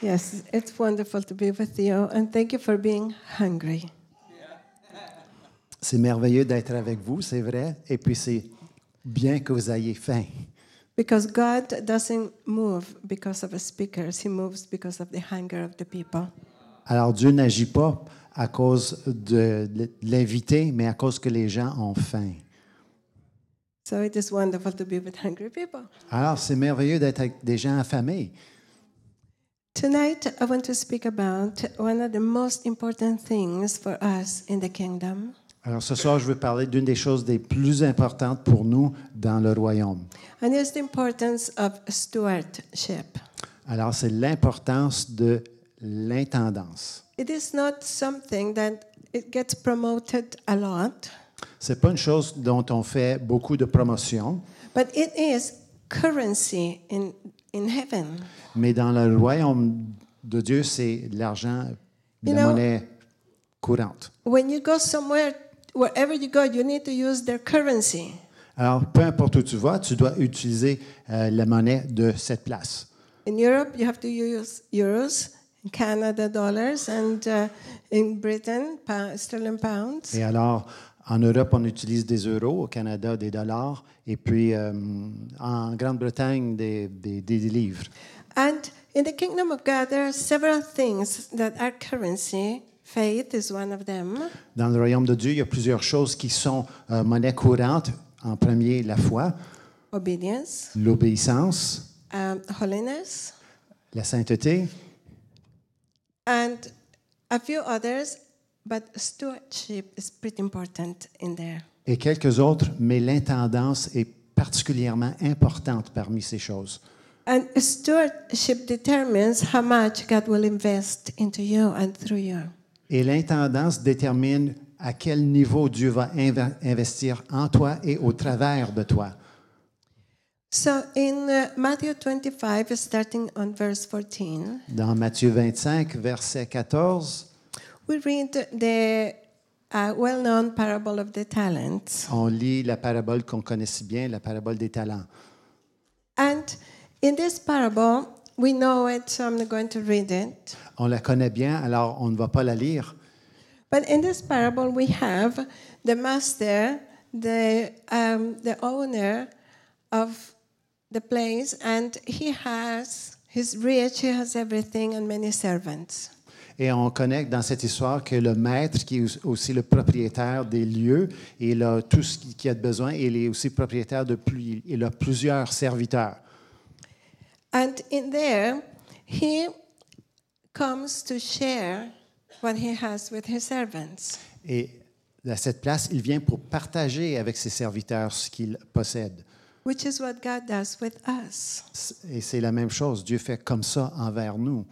Yes, it's wonderful to be with you, and thank you for being hungry. C'est merveilleux d'être avec vous, c'est vrai. Et puis, c'est bien que vous ayez faim. Because God doesn't move because of the speakers, He moves because of the hunger of the people. Alors, Dieu n'agit pas à cause de l'invité, mais à cause que les gens ont faim. So it is wonderful to be with hungry people. Alors, c'est merveilleux d'être avec des gens affamés. Tonight, I want to speak about one of the most important things for us in the kingdom. Alors, ce soir, je veux parler d'une des choses les plus importantes pour nous dans le royaume. And it's the importance of stewardship. Alors, c'est l'importance de l'intendance. It is not something that it gets promoted a lot, C'est pas une chose dont on fait beaucoup de promotion, but it is currency in heaven. mais dans le royaume de Dieu, c'est l'argent, You la know- monnaie courante. When you go somewhere, wherever you go, you need to use their currency. Alors, peu importe où tu vas, tu dois utiliser la monnaie de cette place. In Europe, you have to use euros. In Canada, dollars, and in Britain, sterling pounds. Et alors, en Europe, on utilise des euros, au Canada, des dollars, et puis en Grande-Bretagne, des livres. And in the kingdom of God, there are several things that are currency. Faith is one of them. Dans le royaume de Dieu, il y a plusieurs choses qui sont monnaie courante. En premier, la foi, Obedience, l'obéissance, holiness, la sainteté, and a few others, but stewardship is pretty important in there. et quelques autres, mais l'intendance est particulièrement importante parmi ces choses. And stewardship determines how much God will invest into you and through you. Et l'intendance détermine à quel niveau Dieu va investir en toi et au travers de toi. So in Matthew 25, starting on verse 14, Dans Matthieu 25, verset 14, we read the well-known parable of the talents. on lit la parabole qu'on connaît si bien, la parabole des talents. And in this parable, we know it, so I'm not going to read it. On la connaît bien, alors on ne va pas la lire. But in this parable, we have the master, the owner of the place, and he's rich, he has everything, and many servants. Et on connaît dans cette histoire que le maître, qui est aussi le propriétaire des lieux, il a tout ce qu'il a de besoin, et il est aussi propriétaire il a plusieurs serviteurs. And in there, he comes to share what he has with his servants. Et à cette place, il vient pour partager avec ses serviteurs ce qu'il possède. Which is what God does with us. Et c'est la même chose. Dieu fait comme ça envers nous.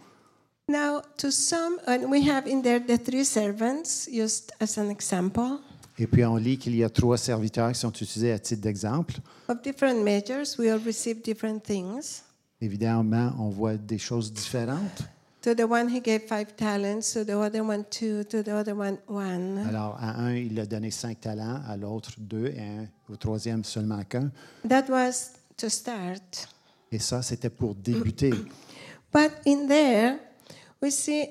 Now, to some, and we have in there the three servants used as an example Et puis on lit qu'il y a 3 serviteurs qui sont utilisés à titre d'exemple. of different measures. We all receive different things. Évidemment, on voit des choses différentes. To the one, he gave 5 talents. To the other one, 2. To the other one, 1. Alors, à un, il a donné 5 talents, à l'autre 2, et au troisième seulement qu'un. That was to start. Et ça, c'était pour débuter. But in there, we see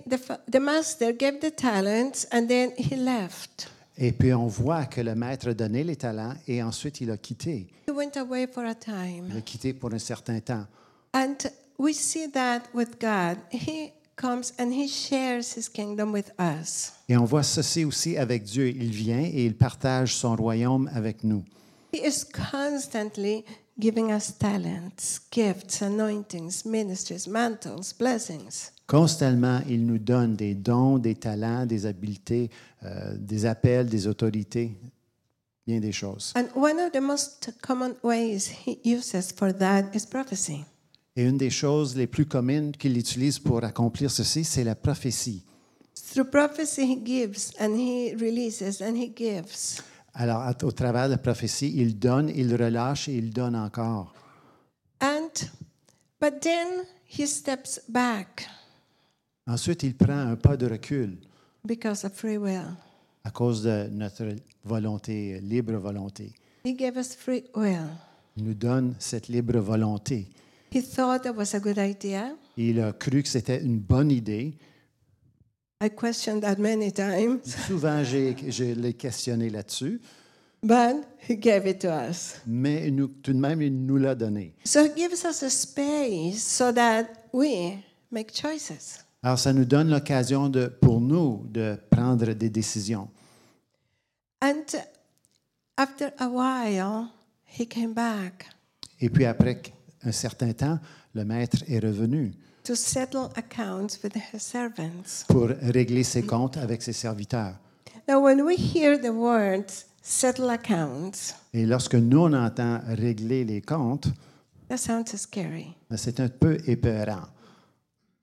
the master gave the talents and then he left. Et puis, on voit que le maître a donné les talents et ensuite, il a quitté. He went away for a Il time. a quitté pour un certain temps. And we see that with God. He comes and he shares his kingdom with us. Et on voit ceci aussi avec Dieu. Il vient et il partage son royaume avec nous. He is constantly giving us talents, gifts, anointings, ministries, mantles, blessings. Constamment, il nous donne des dons, des talents, des habiletés, des appels, des autorités, bien des choses. And one of the most common ways he uses for that is prophecy. Et une des choses les plus communes qu'il utilise pour accomplir ceci, c'est la prophétie. Through prophecy, he gives and he releases and he gives. Alors, au travers de la prophétie, il donne, il relâche et il donne encore. But then he steps back Ensuite, il prend un pas de recul because of free will. à cause de notre volonté, libre volonté. He gave us free will. Il nous donne cette libre volonté. He thought that was a good idea. Il a cru que c'était une bonne idée. I questioned that many times, Souvent, je l'ai questionné là-dessus, but he gave it to us. mais tout de même, il nous l'a donné. So he gives us a space so that we make choices. Alors, ça nous donne l'occasion pour nous de prendre des décisions. And after a while, he came back Et puis, après un certain temps, le maître est revenu to settle accounts with his servants. pour régler ses comptes avec ses serviteurs. Now, when we hear the words settle accounts, Et lorsque nous, on entend régler les comptes, that sounds scary. c'est un peu épeurant.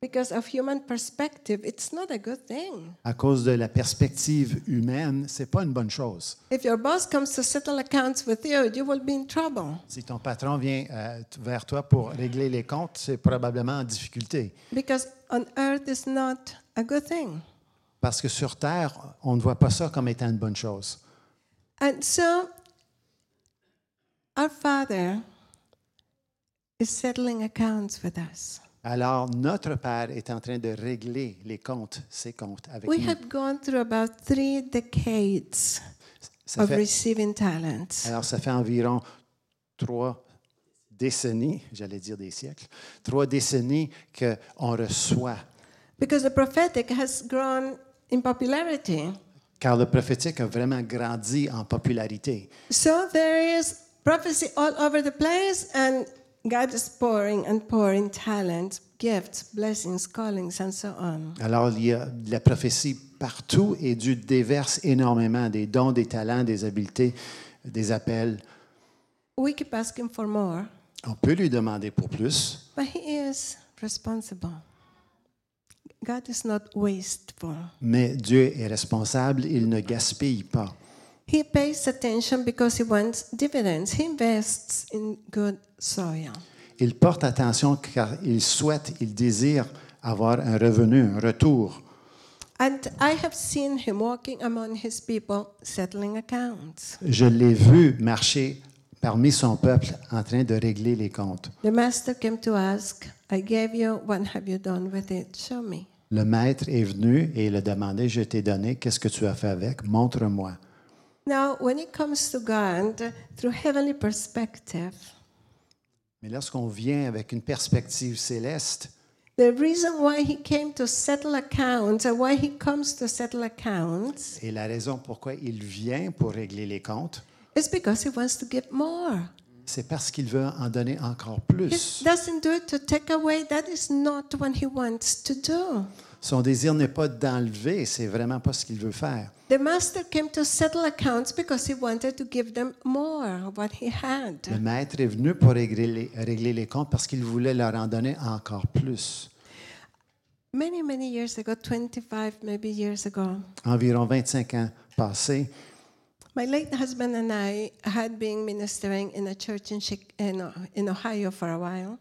Because of human perspective, it's not a good thing. À cause de la perspective humaine, c'est pas une bonne chose. If your boss comes to settle accounts with you, you will be in trouble. Si ton patron vient vers toi pour régler les comptes, c'est probablement en difficulté. Because on earth is not a good thing. Parce que sur Terre, on ne voit pas ça comme étant une bonne chose. And so, our Father is settling accounts with us. Alors, notre Père est en train de régler les comptes, ses comptes avec We nous. have gone through about 3 decades Ça of fait, receiving talents. alors, ça fait environ 3 décennies, j'allais dire des siècles, 3 décennies qu'on reçoit. Because the prophetic has grown in popularity. Car le prophétique a vraiment grandi en popularité. So there is prophecy all over the place, and God is pouring and pouring talent, gifts, blessings, callings, and so on. Alors, il y a de la prophétie partout et Dieu déverse énormément des dons, des talents, des habiletés, des appels. We keep asking for more, On peut lui demander pour plus, but He is responsible. God is not wasteful. mais Dieu est responsable, il ne gaspille pas. He pays attention because He wants dividends. He invests in good soil. Il porte attention car il souhaite, il désire avoir un revenu, un retour. And I have seen Him walking among His people, settling accounts. Je l'ai vu marcher parmi son peuple en train de régler les comptes. The master came to ask, I gave you, what have you done with it? Show me. Le maître est venu et il a demandé, je t'ai donné, qu'est-ce que tu as fait avec? Montre-moi. Now, when it comes to God, through heavenly perspective, Mais lorsqu'on vient avec une perspective céleste, the reason why He came to settle accounts and why He comes to settle accounts et la raison pourquoi il vient pour régler les comptes, is because He wants to give more. c'est parce qu'il veut en donner encore He plus. doesn't do it to take away. That is not what He wants to do. Son désir n'est pas d'enlever, c'est vraiment pas ce qu'il veut faire. The master came to settle accounts because he wanted to give them more of what he had. Le maître est venu pour régler les comptes parce qu'il voulait leur en donner encore plus. Many, many years ago, 25 maybe years ago, Environ 25 ans passés, my late husband and I had been ministering in a church in Ohio for a while.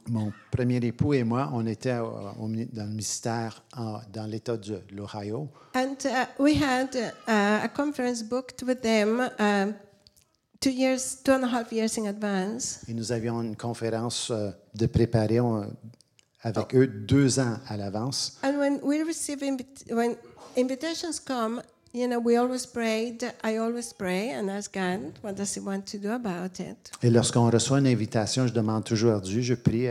Mon premier époux et moi, on était dans le ministère dans l'État de l'Ohio. And we had a conference booked with them 2.5 years in advance. Et nous avions une conférence de préparer avec eux 2 ans à l'avance. And when we receive when invitations come, you know, we always prayed. I always pray and ask God, what does He want to do about it? Et lorsqu'on reçoit une invitation, je demande toujours à Dieu, je prie,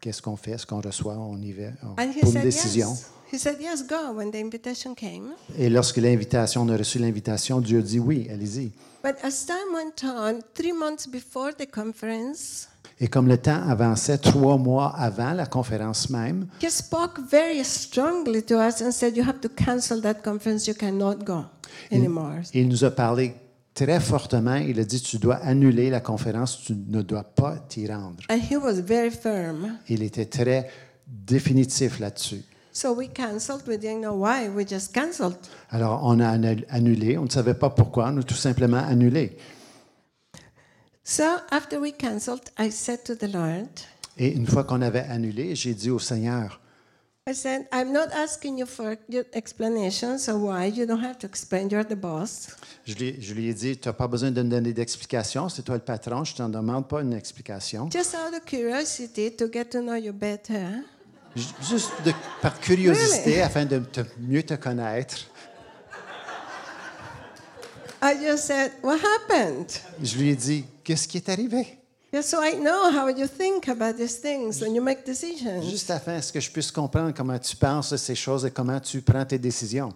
qu'est-ce qu'on fait, ce qu'on reçoit, on y va And He pour une said décision. yes. He said yes, go. When the invitation came, Et lorsque on a reçu l'invitation, Dieu dit oui, allez-y. but as time went on, 3 months before the conference, Et comme le temps avançait, 3 mois avant la conférence même, He spoke very strongly to us and said, you have to cancel that conference. You cannot go anymore. il nous a parlé très fortement. Il a dit, tu dois annuler la conférence, tu ne dois pas t'y rendre. And He was very firm. Il était très définitif là-dessus. So we canceled. We didn't know why. We just canceled. Alors, on a annulé. On ne savait pas pourquoi. On a tout simplement annulé. So after we canceled, I said to the Lord, Et une fois qu'on avait annulé, j'ai dit au Seigneur, I said, I'm not asking you for your explanations or why. You don't have to explain. You're the boss. Je lui ai dit, tu n'as pas besoin de me donner d'explication, c'est toi le patron, je ne t'en demande pas une explication. Just out of curiosity to get to know you better. Juste par curiosité, Really? afin de mieux te connaître. I just said, what happened? Je lui ai dit, qu'est-ce qui est arrivé? Just so I know how you think about these things when you make decisions. Juste afin que je puisse comprendre comment tu penses de ces choses et comment tu prends tes décisions.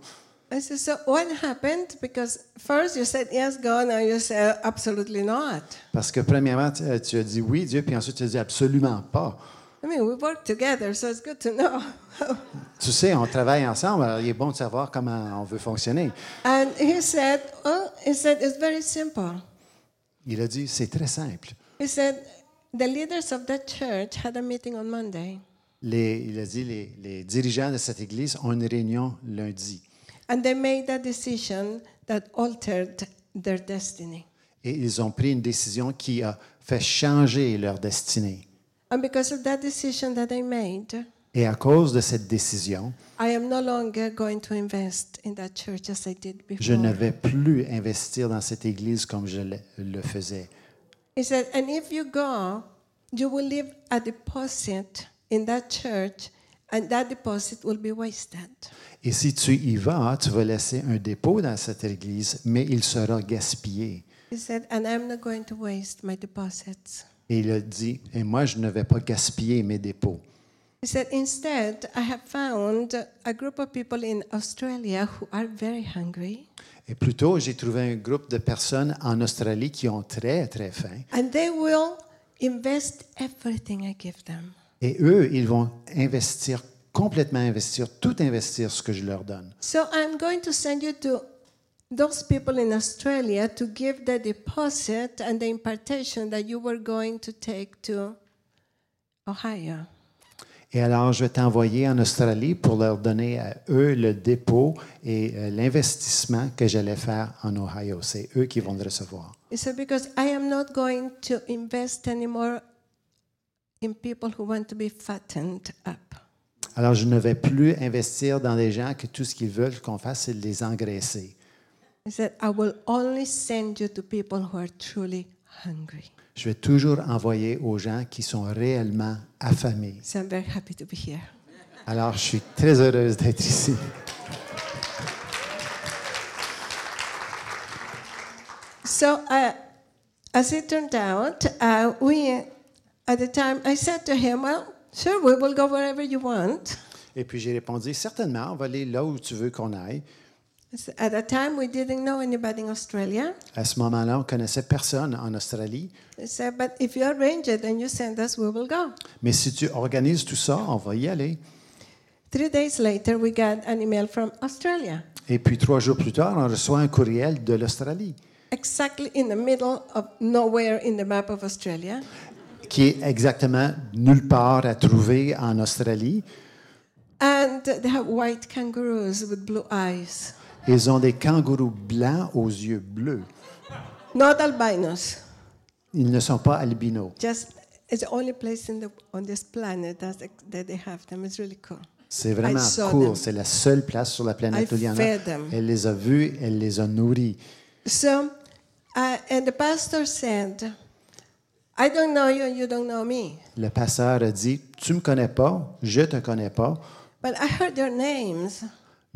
I said, so what happened? Because first you said yes, God, now you say absolutely not. Parce que premièrement, tu as dit oui, Dieu, puis ensuite tu as dit absolument pas. I mean, we work together, so it's good to know. Tu sais, on travaille ensemble, alors il est bon de savoir comment on veut fonctionner. And he said, it's very simple. Il a dit, c'est très simple. He said, the leaders of that church had a meeting on Monday. Il a dit, les dirigeants de cette église ont une réunion lundi. And they made a decision that altered their destiny. Et ils ont pris une décision qui a fait changer leur destinée. And because of that decision that they made, Et à cause de cette décision, I am no longer going to invest in that church as I did before. je ne vais plus investir dans cette église comme je le faisais. He said, and if you go, you will leave a deposit in that church, and that deposit will be wasted. Et si tu y vas, tu vas laisser un dépôt dans cette église, mais il sera gaspillé. He said, and I'm not going to waste my deposits. Et il a dit, et moi, je ne vais pas gaspiller mes dépôts. He said, instead, I have found a group of people in Australia who are very hungry, Et plutôt, j'ai trouvé un groupe de personnes en Australie qui ont très, très faim. and they will invest everything I give them. Et eux, ils vont complètement investir, tout investir ce que je leur donne. So I'm going to send you to those people in Australia to give the deposit and the impartation that you were going to take to Ohio. Et alors, je vais t'envoyer en Australie pour leur donner à eux le dépôt et l'investissement que j'allais faire en Ohio. C'est eux qui vont le recevoir. He said, because I am not going to invest anymore in people who want to be fattened up. Alors, je ne vais plus investir dans des gens que tout ce qu'ils veulent qu'on fasse, c'est de les engraisser. He said, I will only send you to people who are truly hungry. Je vais toujours envoyer aux gens qui sont réellement affamés. So I'm very happy to be here. Alors, je suis très heureuse d'être ici. So, as it turned out, at the time, I said to him, well, sure, we will go wherever you want. Et puis, j'ai répondu, certainement, on va aller là où tu veux qu'on aille. At that time, we didn't know anybody in Australia. À ce moment-là, on ne connaissait personne en Australie. I said, but if you arrange it and you send us, we will go. Mais si tu organises tout ça, on va y aller. 3 days later, we got an email from Australia, Et puis 3 jours plus tard, on reçoit un courriel de l'Australie, exactly in the middle of nowhere in the map of Australia. qui est exactement nulle part à trouver en Australie. And they have white kangaroos with blue eyes. Ils ont des kangourous blancs aux yeux bleus. Not albinos. Ils ne sont pas albinos. Just it's the only place on this planet that they have them. It's really cool. C'est vraiment I saw cool. them. C'est la seule place sur la planète I où il y en a. fed them. Elle les a vus, elle les a nourris. So, and the pastor said, I don't know you and you don't know me, Le pasteur a dit, tu me connais pas, je te connais pas, but I heard your names.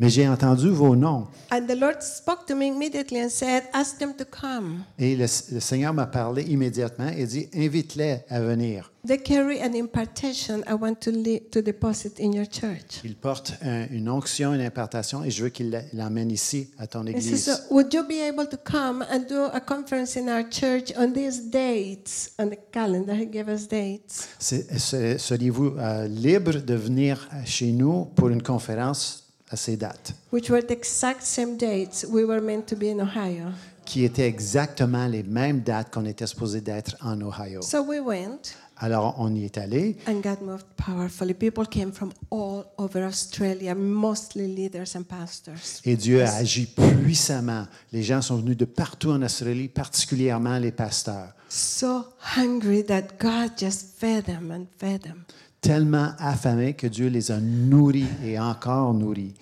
mais j'ai entendu vos noms. And the Lord spoke to me immediately and said, ask them to come. Et le Seigneur m'a parlé immédiatement et dit, invite-les à venir. They carry an impartation I want to deposit in your church. Ils portent une onction, une impartation, et je veux qu'ils l'emmènent ici, à ton He église. says, so would you be able to come and do a conference in our church on these dates? On the calendar, he gave us dates. Seriez-vous libre de venir chez nous pour une conférence à ces dates, Which were the exact same dates we were meant to be in Ohio. qui étaient exactement les mêmes dates qu'on était supposé d'être en Ohio. So we went, Alors, on y est allé, and God moved powerfully. People came from all over Australia, mostly leaders and pastors. et Dieu a agi puissamment. Les gens sont venus de partout en Australie, particulièrement les pasteurs. So hungry that God just fed them and fed them. tellement affamés que Dieu les a nourris et encore nourris.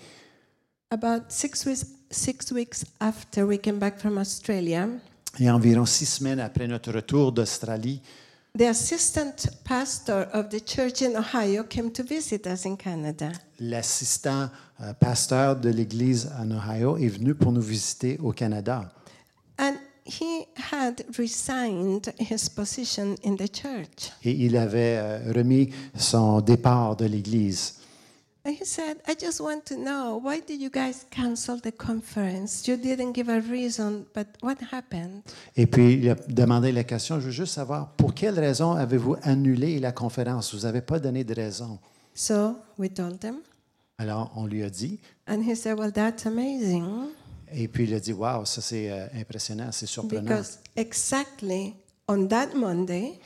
About 6 weeks after we came back from Australia, Et environ 6 semaines après notre retour d'Australie, the assistant pastor of the church in Ohio came to visit us in Canada. l'assistant pasteur de l'Église en Ohio est venu pour nous visiter au Canada. And he had resigned his position in the church. Et il avait remis son départ de l'Église. And he said, I just want to know, why did you guys cancel the conference? You didn't give a reason, but what happened? Et puis, il a demandé la question, je veux juste savoir, pour quelle raison avez-vous annulé la conférence? Vous n'avez pas donné de raison. So we told him, Alors, on lui a dit, and he said, well, that's amazing, et puis il a dit, wow, ça c'est impressionnant, c'est surprenant. because exactly on that Monday,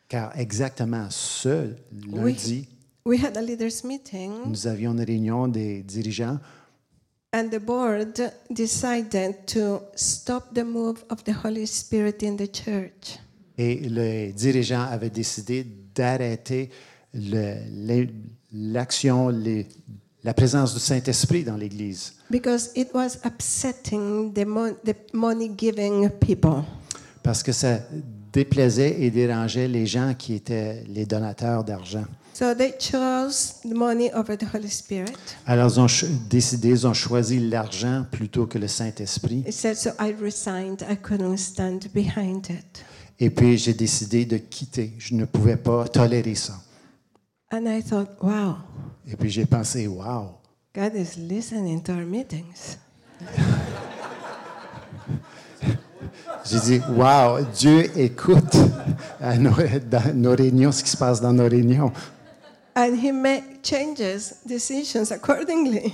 Car exactement ce lundi, we had a leaders meeting, nous avions une réunion des dirigeants and the board decided to stop the move of the Holy Spirit in the church. et les dirigeants avaient décidé d'arrêter l'action, la présence du Saint-Esprit dans l'Église. Because it was upsetting the money-giving people. Parce que ça déplaisait et dérangeait les gens qui étaient les donateurs d'argent. So they chose the money over the Holy Spirit. Alors, ils ont décidé, ils ont choisi l'argent plutôt que le Saint-Esprit. It said, so I resigned. I couldn't stand behind it. Et puis, j'ai décidé de quitter. Je ne pouvais pas tolérer ça. And I thought, wow, Et puis, j'ai pensé, wow, God is listening to our meetings. j'ai dit, wow, Dieu écoute à dans nos réunions, ce qui se passe dans nos réunions. And he made changes, decisions accordingly.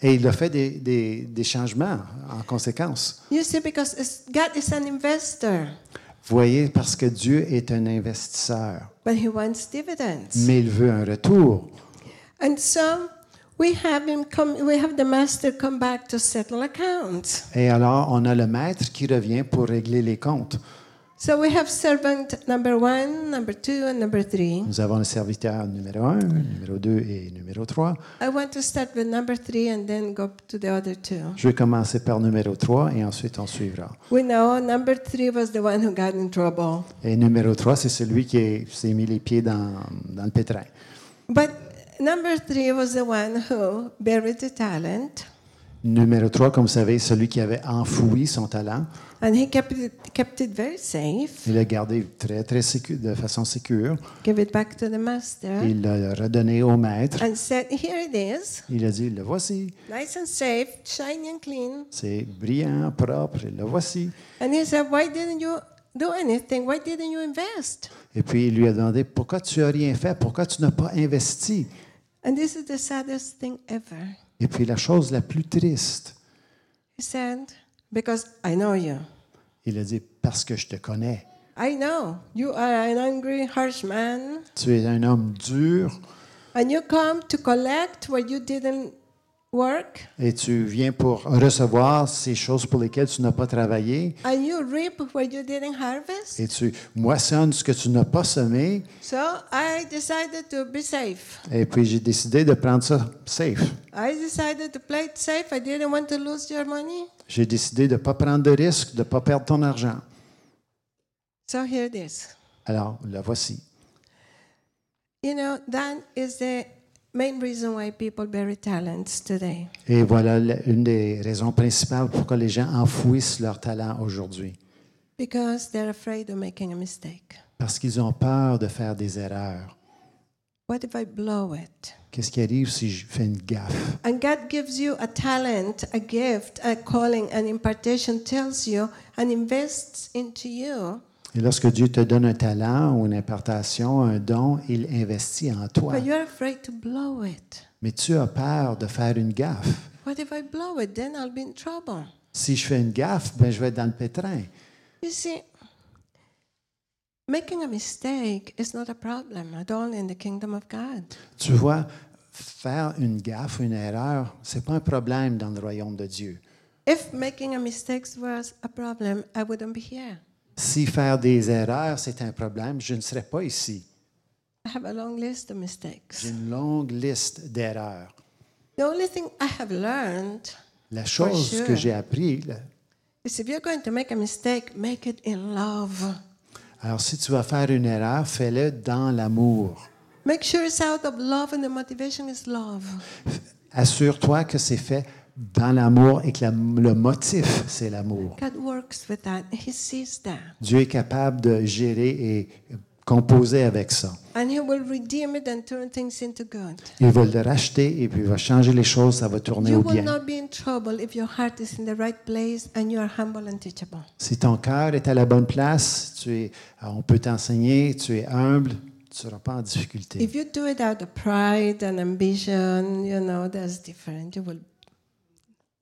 Et il a fait des changements en conséquence. You see, because God is an investor, Vous voyez, parce que Dieu est un investisseur, but he wants dividends. mais il veut un retour. And so we have the master come back to settle accounts. Et alors, on a le maître qui revient pour régler les comptes. So we have servant number 1, number 2, and number 3. Nous avons le serviteur numéro 1, numéro 2 et numéro 3. I want to start with number 3 and then go to the other 2. Je vais commencer par numéro 3 et ensuite on suivra. We know number 3 was the one who got in trouble. Et numéro 3, c'est celui qui s'est mis les pieds dans le pétrin. But number 3 was the one who buried the talent, Numéro 3, comme vous savez, celui qui avait enfoui son talent. and he kept it very safe, Il l'a gardé de façon sécure. gave it back to the master, Il l'a redonné au maître. and said, here it is, Il a dit, le voici. nice and safe, shiny and clean. C'est brillant, propre, et le voici. And he said, why didn't you do anything? Why didn't you invest? Et puis il lui a demandé, pourquoi tu n'as rien fait? Pourquoi tu n'as pas investi? And this is the saddest thing ever. Et puis la chose la plus triste, He said, because I know you. il a dit, parce que je te connais. I know you are an angry, harsh man, Tu es un homme dur and you come to collect where you didn't work, et tu viens pour recevoir ces choses pour lesquelles tu n'as pas travaillé and you reap where you didn't harvest. et tu moissonnes ce que tu n'as pas semé. So I decided to be safe. Et puis j'ai décidé de prendre ça safe. I decided to play it safe. I didn't want to lose your money. J'ai décidé de ne pas prendre de risques, de ne pas perdre ton argent. So here it is. Alors, la voici. You know, that is the main reason why people bury talents today. Et voilà une des raisons principales pourquoi les gens enfouissent leur talent aujourd'hui. Because they're afraid of making a mistake. Parce qu'ils ont peur de faire des erreurs. What if I blow it? Qu'est-ce qui arrive si je fais une gaffe? And God gives you a talent, a gift, a calling, an impartation, tells you and invests into you. Et lorsque Dieu te donne un talent ou une impartation, un don, il investit en toi. But you're afraid to blow it. Mais tu as peur de faire une gaffe. What if I blow it? Then I'll be in trouble. Si je fais une gaffe, ben je vais être dans le pétrin. You see, making a mistake is not a problem at all in the kingdom of God. Tu vois, faire une gaffe, une erreur, c'est pas un problème dans le royaume de Dieu. If making a mistake was a problem, I wouldn't be here. Si faire des erreurs, c'est un problème, je ne serais pas ici. I have a long list of mistakes. J'ai une longue liste d'erreurs. The only thing I have learned La chose sure. que j'ai appris, là, is if you're going to make a mistake, make it in love. alors si tu vas faire une erreur, fais-le dans l'amour. Make sure it's out of love and the motivation is love. Assure-toi que c'est fait dans l'amour et que le motif, c'est l'amour. God works with that. He sees that. Dieu est capable de gérer et composer avec ça. And He will redeem it and turn things into good. Il va le racheter et puis il va changer les choses, ça va tourner You au will bien. not be in trouble if your heart is in the right place and you are humble and teachable. Si ton cœur est à la bonne place, on peut t'enseigner, tu es humble, tu ne seras pas en difficulté. If you do it out of pride and ambition, that's different.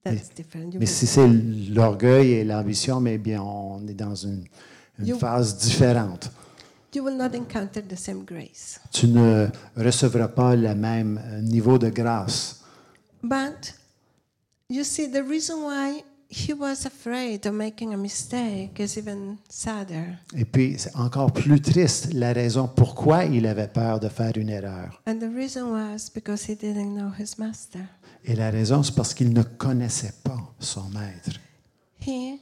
That's different. Mais si c'est l'orgueil et l'ambition, mais bien, on est dans une phase différente. You will not encounter the same grace. Tu ne recevras pas le même niveau de grâce. But you see, the reason why he was afraid of making a mistake is even sadder. Et puis, c'est encore plus triste, la raison pourquoi il avait peur de faire une erreur. And the reason was because he didn't know his master. Et la raison, c'est parce qu'il ne connaissait pas son maître. He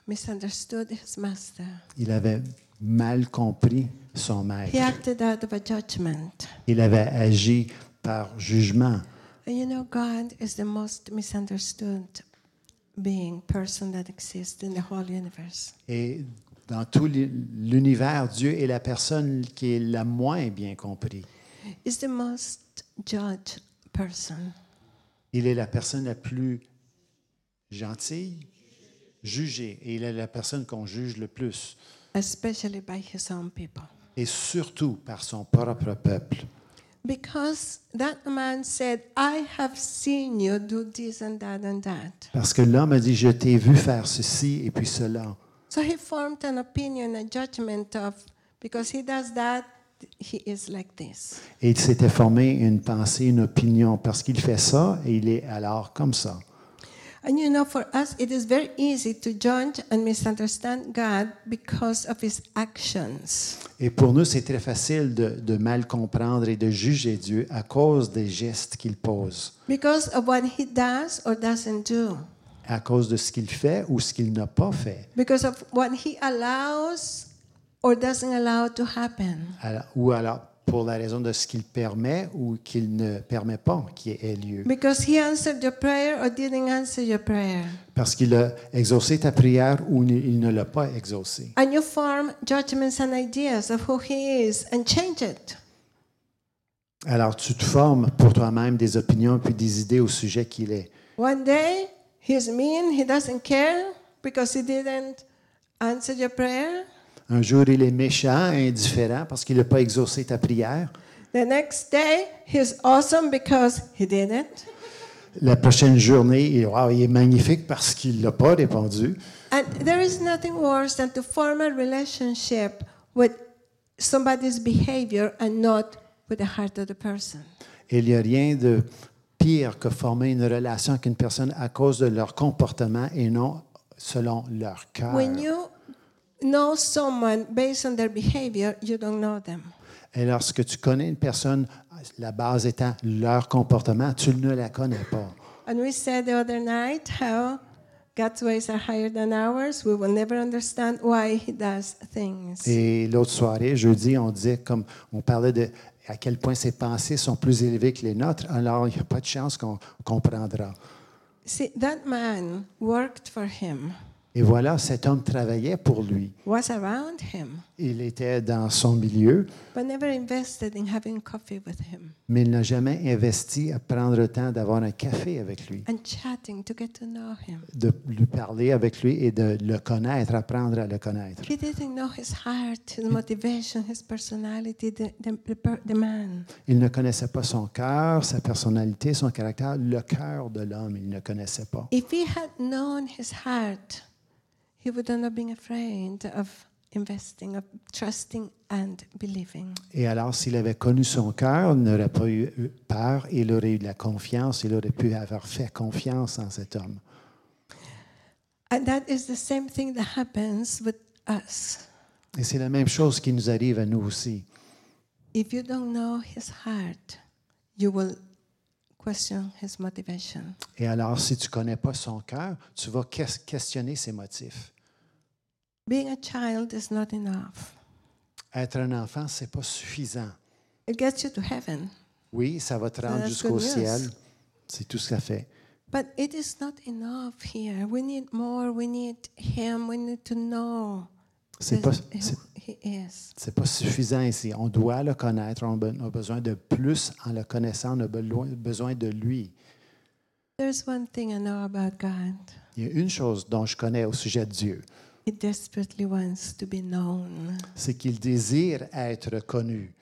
misunderstood his master. Il avait mal compris son maître. He acted out of a judgment. Il avait agi par jugement. And God is the most misunderstood person that exists in the whole universe. Et dans tout l'univers, Dieu est la personne qui est la moins bien comprise. Is the most judged person. Il est la personne la plus gentille, jugée. Et il est la personne qu'on juge le plus. Especially by his own people. Et surtout par son propre peuple. Because that man said, I have seen you do this and that and that. Parce que l'homme a dit, je t'ai vu faire ceci et puis cela. So he formed an opinion, a judgment of, because he does that, he is like this. Et il s'était formé une pensée, une opinion, parce qu'il fait ça et il est alors comme ça. And for us, it is very easy to judge and misunderstand God because of his actions. Et pour nous, c'est très facile de mal comprendre et de juger Dieu à cause des gestes qu'il pose, Because of what he does or doesn't do. à cause de ce qu'il fait ou ce qu'il n'a pas fait, Because of what he allows or doesn't allow to happen. ou alors pour la raison de ce qu'il permet ou qu'il ne permet pas qu'il ait lieu. Because he answered your prayer or didn't answer your prayer. Parce qu'il a exaucé ta prière ou il ne l'a pas exaucée. And you form judgments and ideas of who he is and change it. Alors tu te formes pour toi-même des opinions puis des idées au sujet qu'il est. One day, he's mean, he doesn't care because he didn't answer your prayer. Un jour, il est méchant, indifférent parce qu'il n'a pas exaucé ta prière. The next day, he's awesome because he didn't. La prochaine journée, il est magnifique parce qu'il ne l'a pas répondu. And there is nothing worse than to form a relationship with somebody's behavior and not with the heart of the person. Et il n'y a rien de pire que former une relation avec une personne à cause de leur comportement et non selon leur cœur. When you know someone based on their behavior, you don't know them. Et lorsque tu connais une personne, la base étant leur comportement, tu ne la connais pas. And we said the other night how God's ways are higher than ours. We will never understand why he does things. Et l'autre soirée, jeudi, on parlait de à quel point ses pensées sont plus élevées que les nôtres, alors il n'y a pas de chance qu'on comprendra. See, that man worked for him, Et voilà, cet homme travaillait pour lui. was around him, Il était dans son milieu, but never invested in having coffee with him mais il n'a jamais investi à prendre le temps d'avoir un café avec lui, and chatting to get to know him. de lui parler avec lui et de le connaître, apprendre à le connaître. He didn't know his heart, his motivation, his personality, the man. Il ne connaissait pas son cœur, sa personnalité, son caractère, le cœur de l'homme, il ne connaissait pas. If he had known his heart, he would not have been afraid of investing, of trusting and believing. Et alors, s'il avait connu son cœur, il n'aurait pas eu peur, il aurait eu de la confiance, il aurait pu avoir fait confiance en cet homme. And that is the same thing that happens with us. Et c'est la même chose qui nous arrive à nous aussi. if you don't know his heart, you will question his motivation. Et alors, si tu ne connais pas son cœur, tu vas questionner ses motifs. Being a child is not enough. Être un enfant, ce n'est pas suffisant. It gets you to heaven, Oui, ça va te rendre That's jusqu'au good news. ciel. C'est tout ce que ça fait. but it is not enough here. We need more. We need him. We need to know C'est pas, who c'est, he is. c'est pas suffisant ici. On doit le connaître. On a besoin de plus en le connaissant. On a besoin de lui. There's one thing I know about God. Il y a une chose dont je connais au sujet de Dieu, He desperately wants to be known. c'est qu'il désire être connu.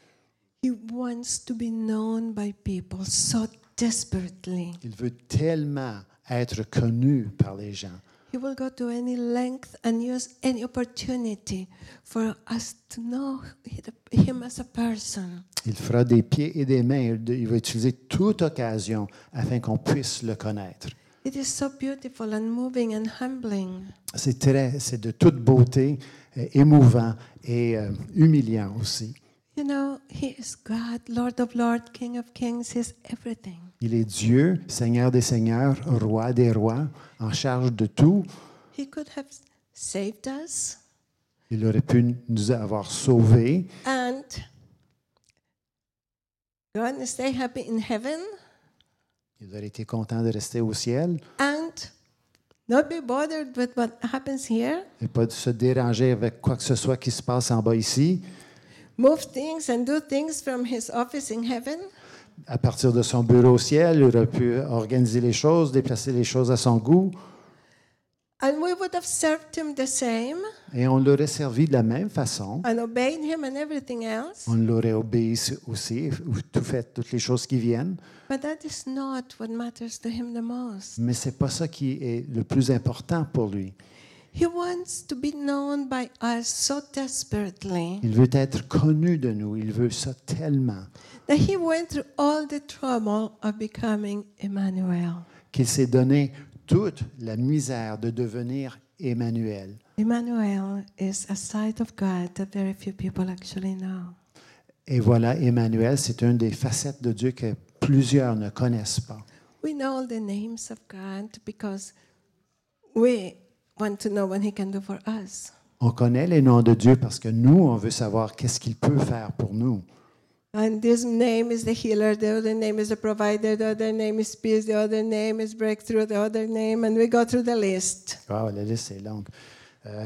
He wants to be known by people so desperately. Il veut tellement être connu par les gens. He will go to any length and use any opportunity for us to know him as a person. Il fera des pieds et des mains. Il va utiliser toute occasion afin qu'on puisse le connaître. It is so beautiful and moving and humbling. C'est de toute beauté, émouvant et humiliant aussi. You know, he is God, Lord of Lords, King of Kings. He's everything. Il est Dieu, Seigneur des seigneurs, Roi des rois, en charge de tout. He could have saved us Il aurait pu nous avoir sauvés and go and stay happy in heaven il aurait été content de rester au ciel and not be bothered with what happens here. et pas de se déranger avec quoi que ce soit qui se passe en bas ici. Move things and do things from his office in heaven. À partir de son bureau au ciel, il aurait pu organiser les choses, déplacer les choses à son goût. And we would have served him the same Et on l'aurait servi de la même façon. and obeyed him and everything else. On l'aurait obéi aussi, ou tout fait, toutes les choses qui viennent. But that is not what matters to him the most. Mais ce n'est pas ça qui est le plus important pour lui. He wants to be known by us so desperately Il veut être connu de nous. Il veut ça tellement that he went through all the trouble of becoming Emmanuel. qu'il s'est donné toute la misère de devenir Emmanuel. Emmanuel is a side of God that very few people actually know. Et voilà, Emmanuel, c'est une des facettes de Dieu que plusieurs ne connaissent pas. We know all the names of God because we want to know what he can do for us. On connaît les noms de Dieu parce que nous, on veut savoir qu'est-ce qu'il peut faire pour nous. And this name is the healer, the other name is the provider, the other name is peace, the other name is breakthrough, the other name, and we go through the list. Wow, la liste est longue.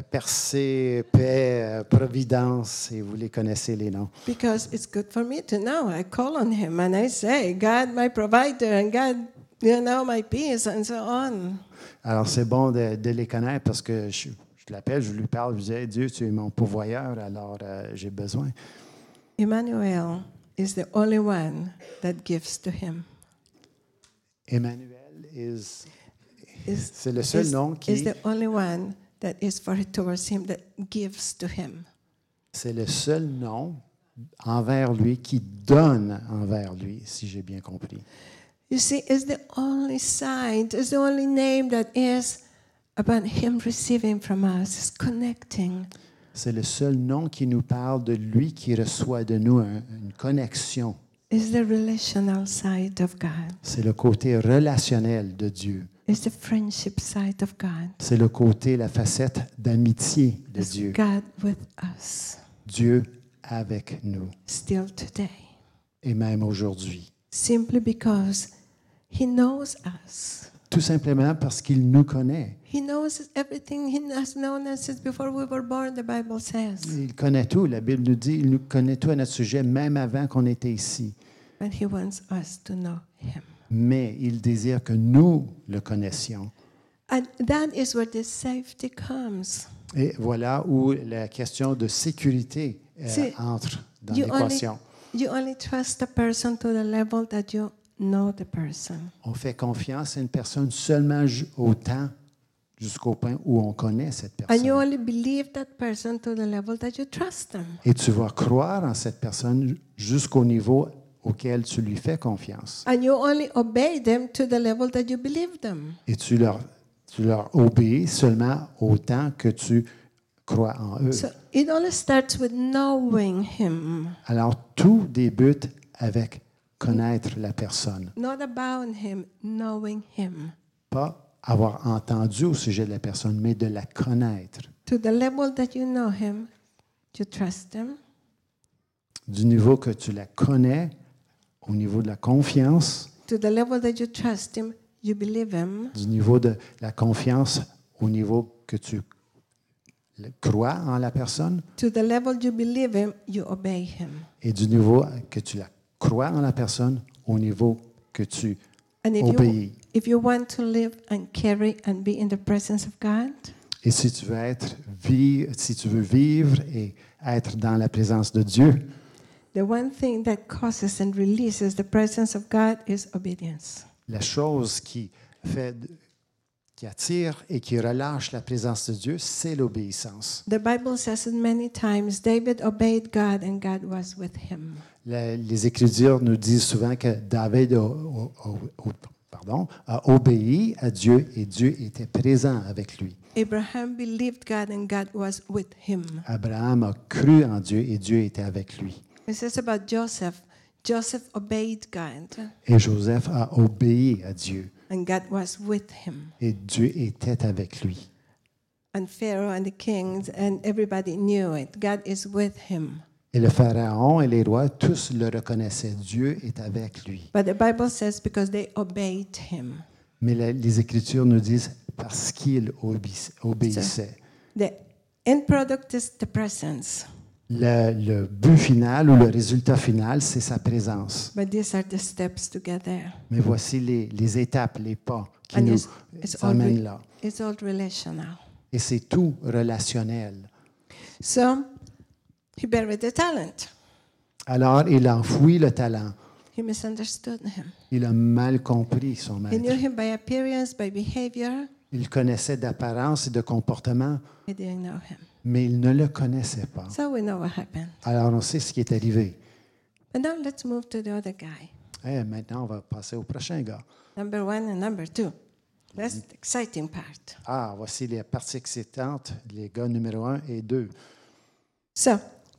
Percée, paix, providence, et vous les connaissez les noms. Because it's good for me to know. I call on him and I say, God, my provider, and God, you know, my peace, and so on. Alors, c'est bon de les connaître parce que je l'appelle, je lui parle, je dis, hey, Dieu, tu es mon pourvoyeur, alors j'ai besoin. Emmanuel is the only one that gives to him. Emmanuel Is- c'est le seul nom is qui, the only one that is for towards him, that gives to him. c'est le seul nom envers lui qui donne envers lui, si j'ai bien compris. You see, it's the only side, it's the only name that is about him receiving from us, is connecting. C'est le seul nom qui nous parle de lui qui reçoit de nous une connexion. It's the relational side of God. C'est le côté relationnel de Dieu. It's the friendship side of God. C'est le côté, la facette d'amitié de It's Dieu. God with us, Dieu avec nous. still today. Et même aujourd'hui. Simply because he knows us. Tout simplement parce qu'il nous connaît. He knows everything. He has known us since before we were born, the Bible says. Il connaît tout. La Bible nous dit, il nous connaît tout à notre sujet, même avant qu'on était ici. But he wants us to know him. Mais il désire que nous le connaissions. And that is where the safety comes. Et voilà où la question de sécurité C'est- entre dans you l'équation. You only trust a person to the level that you know the person. On fait confiance à une personne seulement autant jusqu'au point où on connaît cette And you personne. only believe that person to the level that you trust them. Et tu vas croire en cette personne jusqu'au niveau auquel tu lui fais confiance. And you only obey them to the level that you believe them. Et tu leur obéis seulement autant que tu croient en eux. So it all starts with knowing Him, Alors, tout débute avec connaître la personne. not about Him, knowing Him. Pas avoir entendu au sujet de la personne, mais de la connaître. To the level that you know Him, you trust Him. Du niveau que tu la connais, au niveau de la confiance, To the level that you trust Him, you believe Him. du niveau de la confiance, au niveau que tu crois en la personne, To the level you believe Him, you obey Him. et du niveau que tu la crois en la personne, au niveau que tu And obéis. if you want to live and carry and be in the presence of God, Et si tu veux si tu veux vivre et être dans la présence de Dieu, the one thing that causes and releases the presence of God is obedience. la chose qui attire et qui relâche la présence de Dieu, c'est l'obéissance. The Bible says it many times, David obeyed God and God was with him. Les Écritures nous disent souvent que David a obéi à Dieu et Dieu était présent avec lui. Abraham believed God and God was with him. Abraham a cru en Dieu et Dieu était avec lui. It says about Joseph, Joseph obeyed God Et Joseph a obéi à Dieu and God was with him. et Dieu était avec lui. And Pharaoh and the kings and everybody knew it. God is with him. Et le pharaon et les rois, tous le reconnaissaient. Dieu est avec lui. But the Bible says because they obeyed him. Mais les Écritures nous disent parce qu'il obéissait. The end product is the presence. Le but final ou le résultat final, c'est sa présence. But these are the steps to get there. Mais voici les étapes, les pas qui And nous it's all emmènent là. it's all relational. Et c'est tout relationnel. So he buried the talent. Alors, il a enfoui le talent. He misunderstood him. Il a mal compris son He knew maître. him by appearance, by behavior. Il connaissait d'apparence et de comportement, He didn't know him. mais il ne le connaissait pas. So we know what happened. Alors, on sait ce qui est arrivé. And now let's move to the other guy. Eh, maintenant, on va passer au prochain gars. Number 1 and number 2. That's the exciting part. Ah, voici les parties excitantes, les gars numéro 1 et 2. So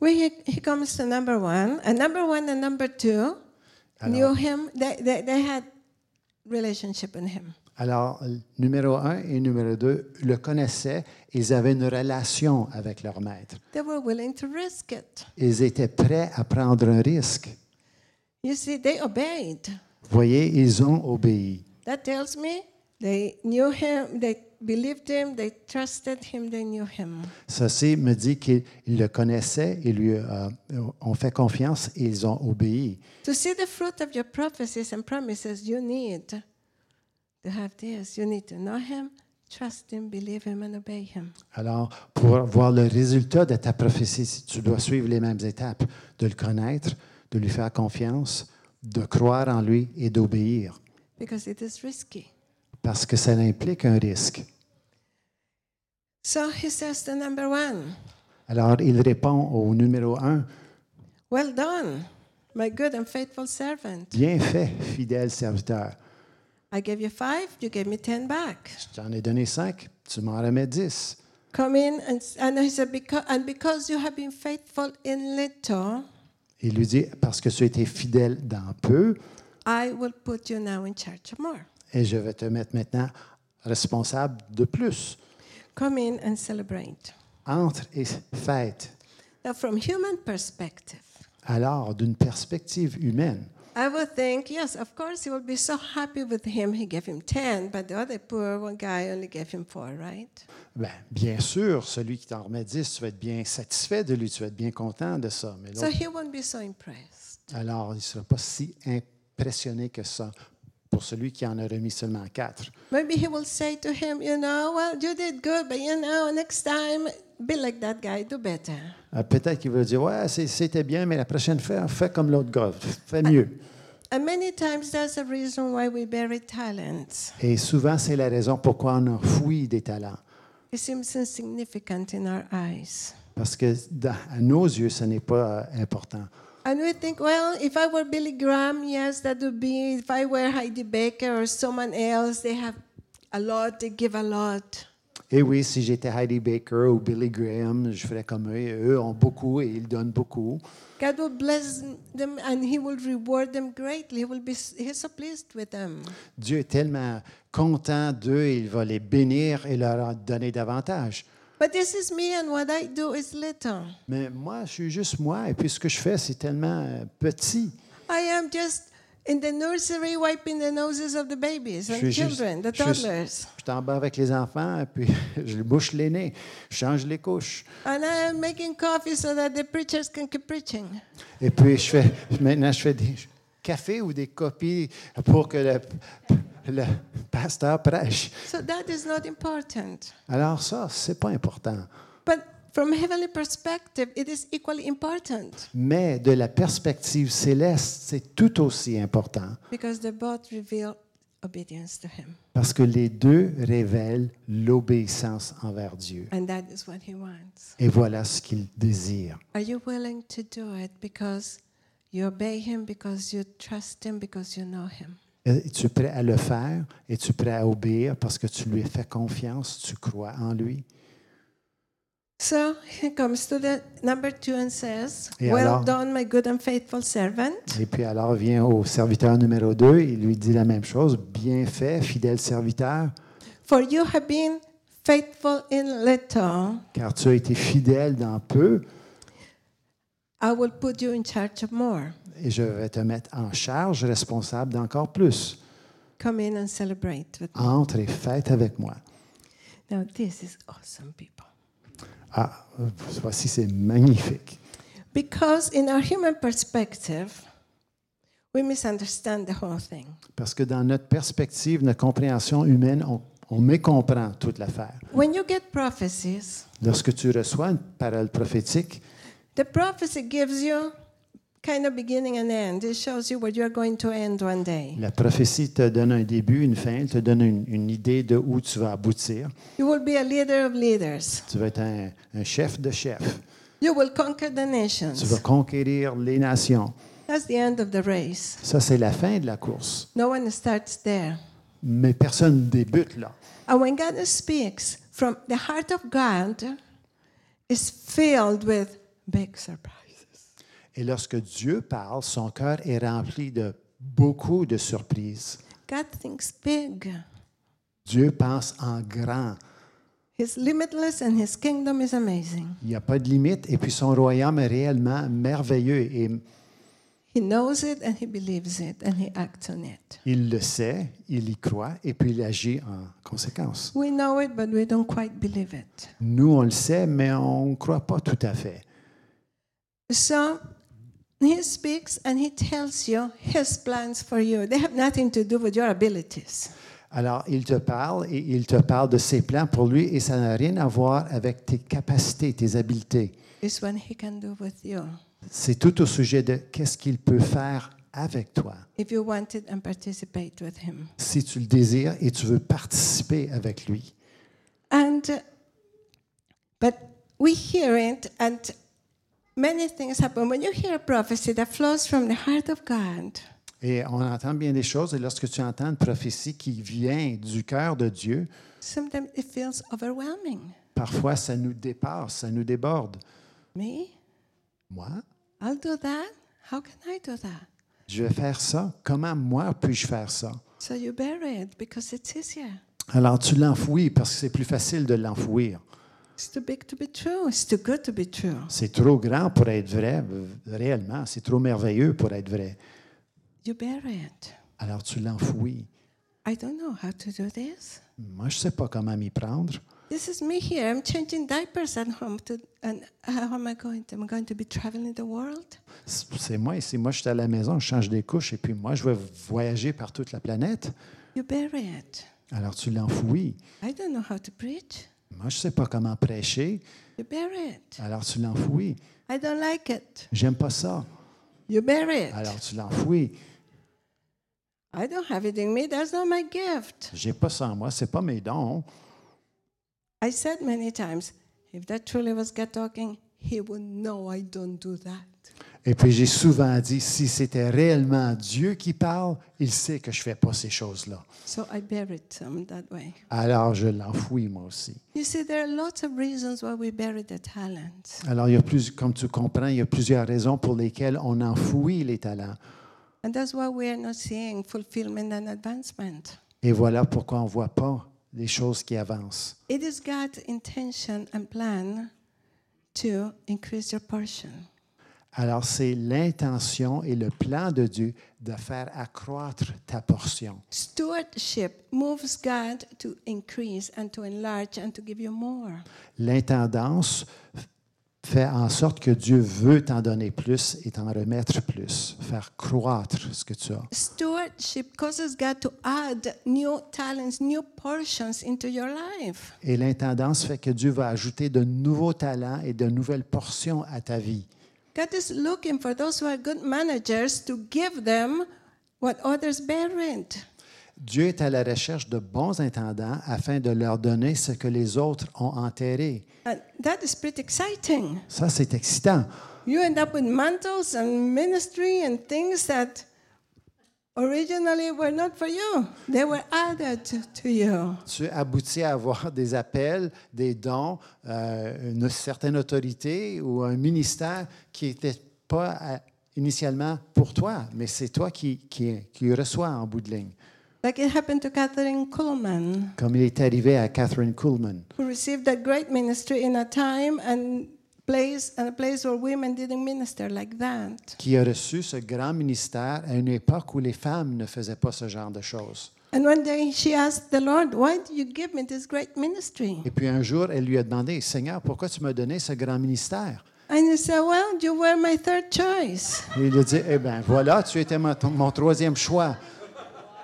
he comes to number 1. And number 1 and number 2 knew Alors, him. They had relationship in him. alors, numéro 1 et numéro 2 le connaissaient. Ils avaient une relation avec leur maître. They were willing to risk it. Ils étaient prêts à prendre un risque. You see, they obeyed. Vous voyez, ils ont obéi. That tells me they knew him, they believed him, they trusted him, they knew him. Ceci me dit qu'ils le connaissaient, ils lui ont fait confiance et ils ont obéi. To see the fruit of your prophecies and promises, you need to have this. You need to know him, trust him, believe him, and obey him. Alors, pour voir le résultat de ta prophétie, tu dois suivre les mêmes étapes, de le connaître, de lui faire confiance, de croire en lui et d'obéir, Because it is risky. parce que ça implique un risque. So he says to number 1, Alors, il répond au numéro 1, « well done, my good and faithful servant. Bien fait, fidèle serviteur. I gave you 5, you gave me 10 back. Je t'en ai donné 5, tu m'en remets 10. Come in and he said, because you have been faithful in little, Il lui dit, parce que tu as été fidèle dans peu, I will put you now in charge of more. et je vais te mettre maintenant responsable de plus. Come in and celebrate. Entre et fête. Now, from human perspective, Alors, d'une perspective humaine, I would think, yes, of course, he will be so happy with him. He gave him 10, but the other poor one guy only gave him 4, right? bien sûr, celui qui t'en remet 10, tu vas être bien satisfait de lui, tu vas être bien content de ça. Mais So he won't be so impressed. alors, il ne sera pas si impressionné que ça pour celui qui en a remis seulement 4. Maybe he will say to him, well, you did good, but next time, be like that guy, do better. Peut-être qu'il va dire, ouais, c'était bien, mais la prochaine fois, fais comme l'autre gars, fais mieux. And many times that's the reason why we bury talents. Et souvent, c'est la raison pourquoi on enfouit des talents. It seems insignificant in our eyes. Parce que à nos yeux, ce n'est pas important. And we think, well, if I were Billy Graham, yes, that would be. If I were Heidi Baker or someone else, they have a lot, they give a lot. Et oui, si j'étais Heidi Baker ou Billy Graham, je ferais comme eux. Eux ont beaucoup et ils donnent beaucoup. God will bless them and He will reward them greatly. He's so pleased with them. Dieu est tellement content d'eux, il va les bénir et leur donner davantage. But this is me, and what I do is little. Mais moi, je suis juste moi, et puis ce que je fais, c'est tellement petit. I am just in the nursery wiping the noses of the babies and Je suis children, the je suis- toddlers. je suis en bas avec les enfants, et puis je bouche les nez, je change les couches. And I am making coffee so that the preachers can keep preaching. Et puis maintenant, je fais des cafés ou des copies pour que le pasteur prêche. So that is not important. Alors ça, c'est pas important. But from heavenly perspective, it is equally important Mais de la perspective céleste, c'est tout aussi important. because they both reveal obedience to Him. Parce que les deux révèlent l'obéissance envers Dieu. And that is what He wants. Et voilà ce qu'il désire. Are you willing to do it because you obey Him, because you trust Him, because you know Him? Es-tu prêt à le faire? Es-tu prêt à obéir parce que tu lui fais confiance, tu crois en lui? So he comes to the number 2 and says, Et "Well alors? done, my good and faithful servant. Et puis alors vient au serviteur numéro 2, il lui dit la même chose. Bien fait, fidèle serviteur, For you have been faithful in little, car tu as été fidèle dans peu, I will put you in charge of more. et je vais te mettre en charge, responsable d'encore plus. Come in and celebrate with me." Entre et fête avec moi. Now, this is awesome, people. Ah, voici, c'est magnifique. Because in our human perspective, we misunderstand the whole thing. Parce que dans notre perspective, notre compréhension humaine, on mécomprend toute l'affaire. When you get prophecies, Lorsque tu reçois une parole prophétique, the prophecy gives you kind of beginning and end. It shows you where you're going to end one day. la prophétie te donne un début, une fin, elle te donne une idée de où tu vas aboutir. You will be a leader of leaders. Tu vas être un chef de chef. You will conquer the Tu vas nations. conquérir les nations. That's the end of the race. Ça, c'est la fin de la course. No one starts there. Mais personne ne débute là. And when God speaks from the heart of God, is filled with big surprises. Et lorsque Dieu parle, son cœur est rempli de beaucoup de surprises. God thinks big. Dieu pense en grand. He's limitless and His kingdom is amazing. Il n'y a pas de limite et puis son royaume est réellement merveilleux et He knows it and He believes it and He acts on it. il le sait, il y croit et puis il agit en conséquence. We know it, but we don't quite believe it. Nous, on le sait, mais on ne croit pas tout à fait. So He speaks and He tells you His plans for you. They have nothing to do with your abilities. Alors, il te parle et il te parle de ses plans pour lui et ça n'a rien à voir avec tes capacités, tes habiletés. It's what He can do with you C'est tout au sujet de qu'est-ce qu'il peut faire avec toi. if you want it and participate with Him. Si tu le désires et tu veux participer avec lui. And but we hear it, and many things happen when you hear a prophecy that flows from the heart of God. Et on entend bien des choses et lorsque tu entends une prophétie qui vient du cœur de Dieu, Sometimes it feels overwhelming. parfois ça nous dépasse, ça nous déborde. Me? Moi, I'll do that? How can I do that? je vais faire ça. Comment moi puis-je faire ça? So you bury it because it's easier. Alors tu l'enfouis parce que c'est plus facile de l'enfouir. It's too big to be true. It's too good to be true. C'est trop grand pour être vrai, réellement. C'est trop merveilleux pour être vrai. You bury it. Alors tu l'enfouis. I don't know how to do this. Moi, je ne sais pas comment m'y prendre. This is me here. I'm changing diapers at home. And how am I going to? I'm going to be traveling the world? C'est moi ici. Moi, je suis à la maison, je change des couches et puis moi, je vais voyager par toute la planète. You bury it. Alors tu l'enfouis. I don't know how to preach. Moi, je ne sais pas comment prêcher. You bury it. Alors tu l'enfouis. I don't like it. J'aime pas ça. You bury it. Alors tu l'enfouis. I don't have it in me. That's not my gift. J'ai pas ça en moi, c'est pas mes dons. I said many times, if that truly was God talking, He would know I don't do that. Et puis j'ai souvent dit, si c'était réellement Dieu qui parle, il sait que je ne fais pas ces choses-là. So I buried them that way. Alors je l'enfouis moi aussi. You see, there are lots of reasons why we bury the talents. Alors comme tu comprends, il y a plusieurs raisons pour lesquelles on enfouit les talents. And that's why we are not seeing fulfillment and advancement. Et voilà pourquoi on ne voit pas les choses qui avancent. It is God's intention and plan to increase your portion. Alors, c'est l'intention et le plan de Dieu de faire accroître ta portion. Stewardship moves God to increase and to enlarge and to give you more. L'intendance fait en sorte que Dieu veut t'en donner plus et t'en remettre plus, faire croître ce que tu as. Stewardship causes God to add new talents, new portions into your life. Et l'intendance fait que Dieu va ajouter de nouveaux talents et de nouvelles portions à ta vie. God is looking for those who are good managers to give them what others buried. Dieu est à la recherche de bons intendants afin de leur donner ce que les autres ont enterré. And that is pretty exciting. Ça, c'est excitant. You end up with mantles and ministry and things that originally were not for you. They were added to you. Tu aboutis à avoir des appels, des dons, une certaine autorité ou un ministère qui n'était pas initialement pour toi, mais c'est toi qui reçois en bout de ligne. Like it happened to Catherine Kuhlman, Comme il est arrivé à Catherine Kuhlman, who received that great ministry in a time and a place where women didn't minister like that. qui a reçu ce grand ministère à une époque où les femmes ne faisaient pas ce genre de choses. And one day she asked the Lord, "Why do you give me this great ministry?" Et puis un jour, elle lui a demandé, Seigneur, pourquoi tu m'as donné ce grand ministère? And he said, "Well, you were my third choice." Et il a dit, eh bien voilà, tu étais mon troisième choix.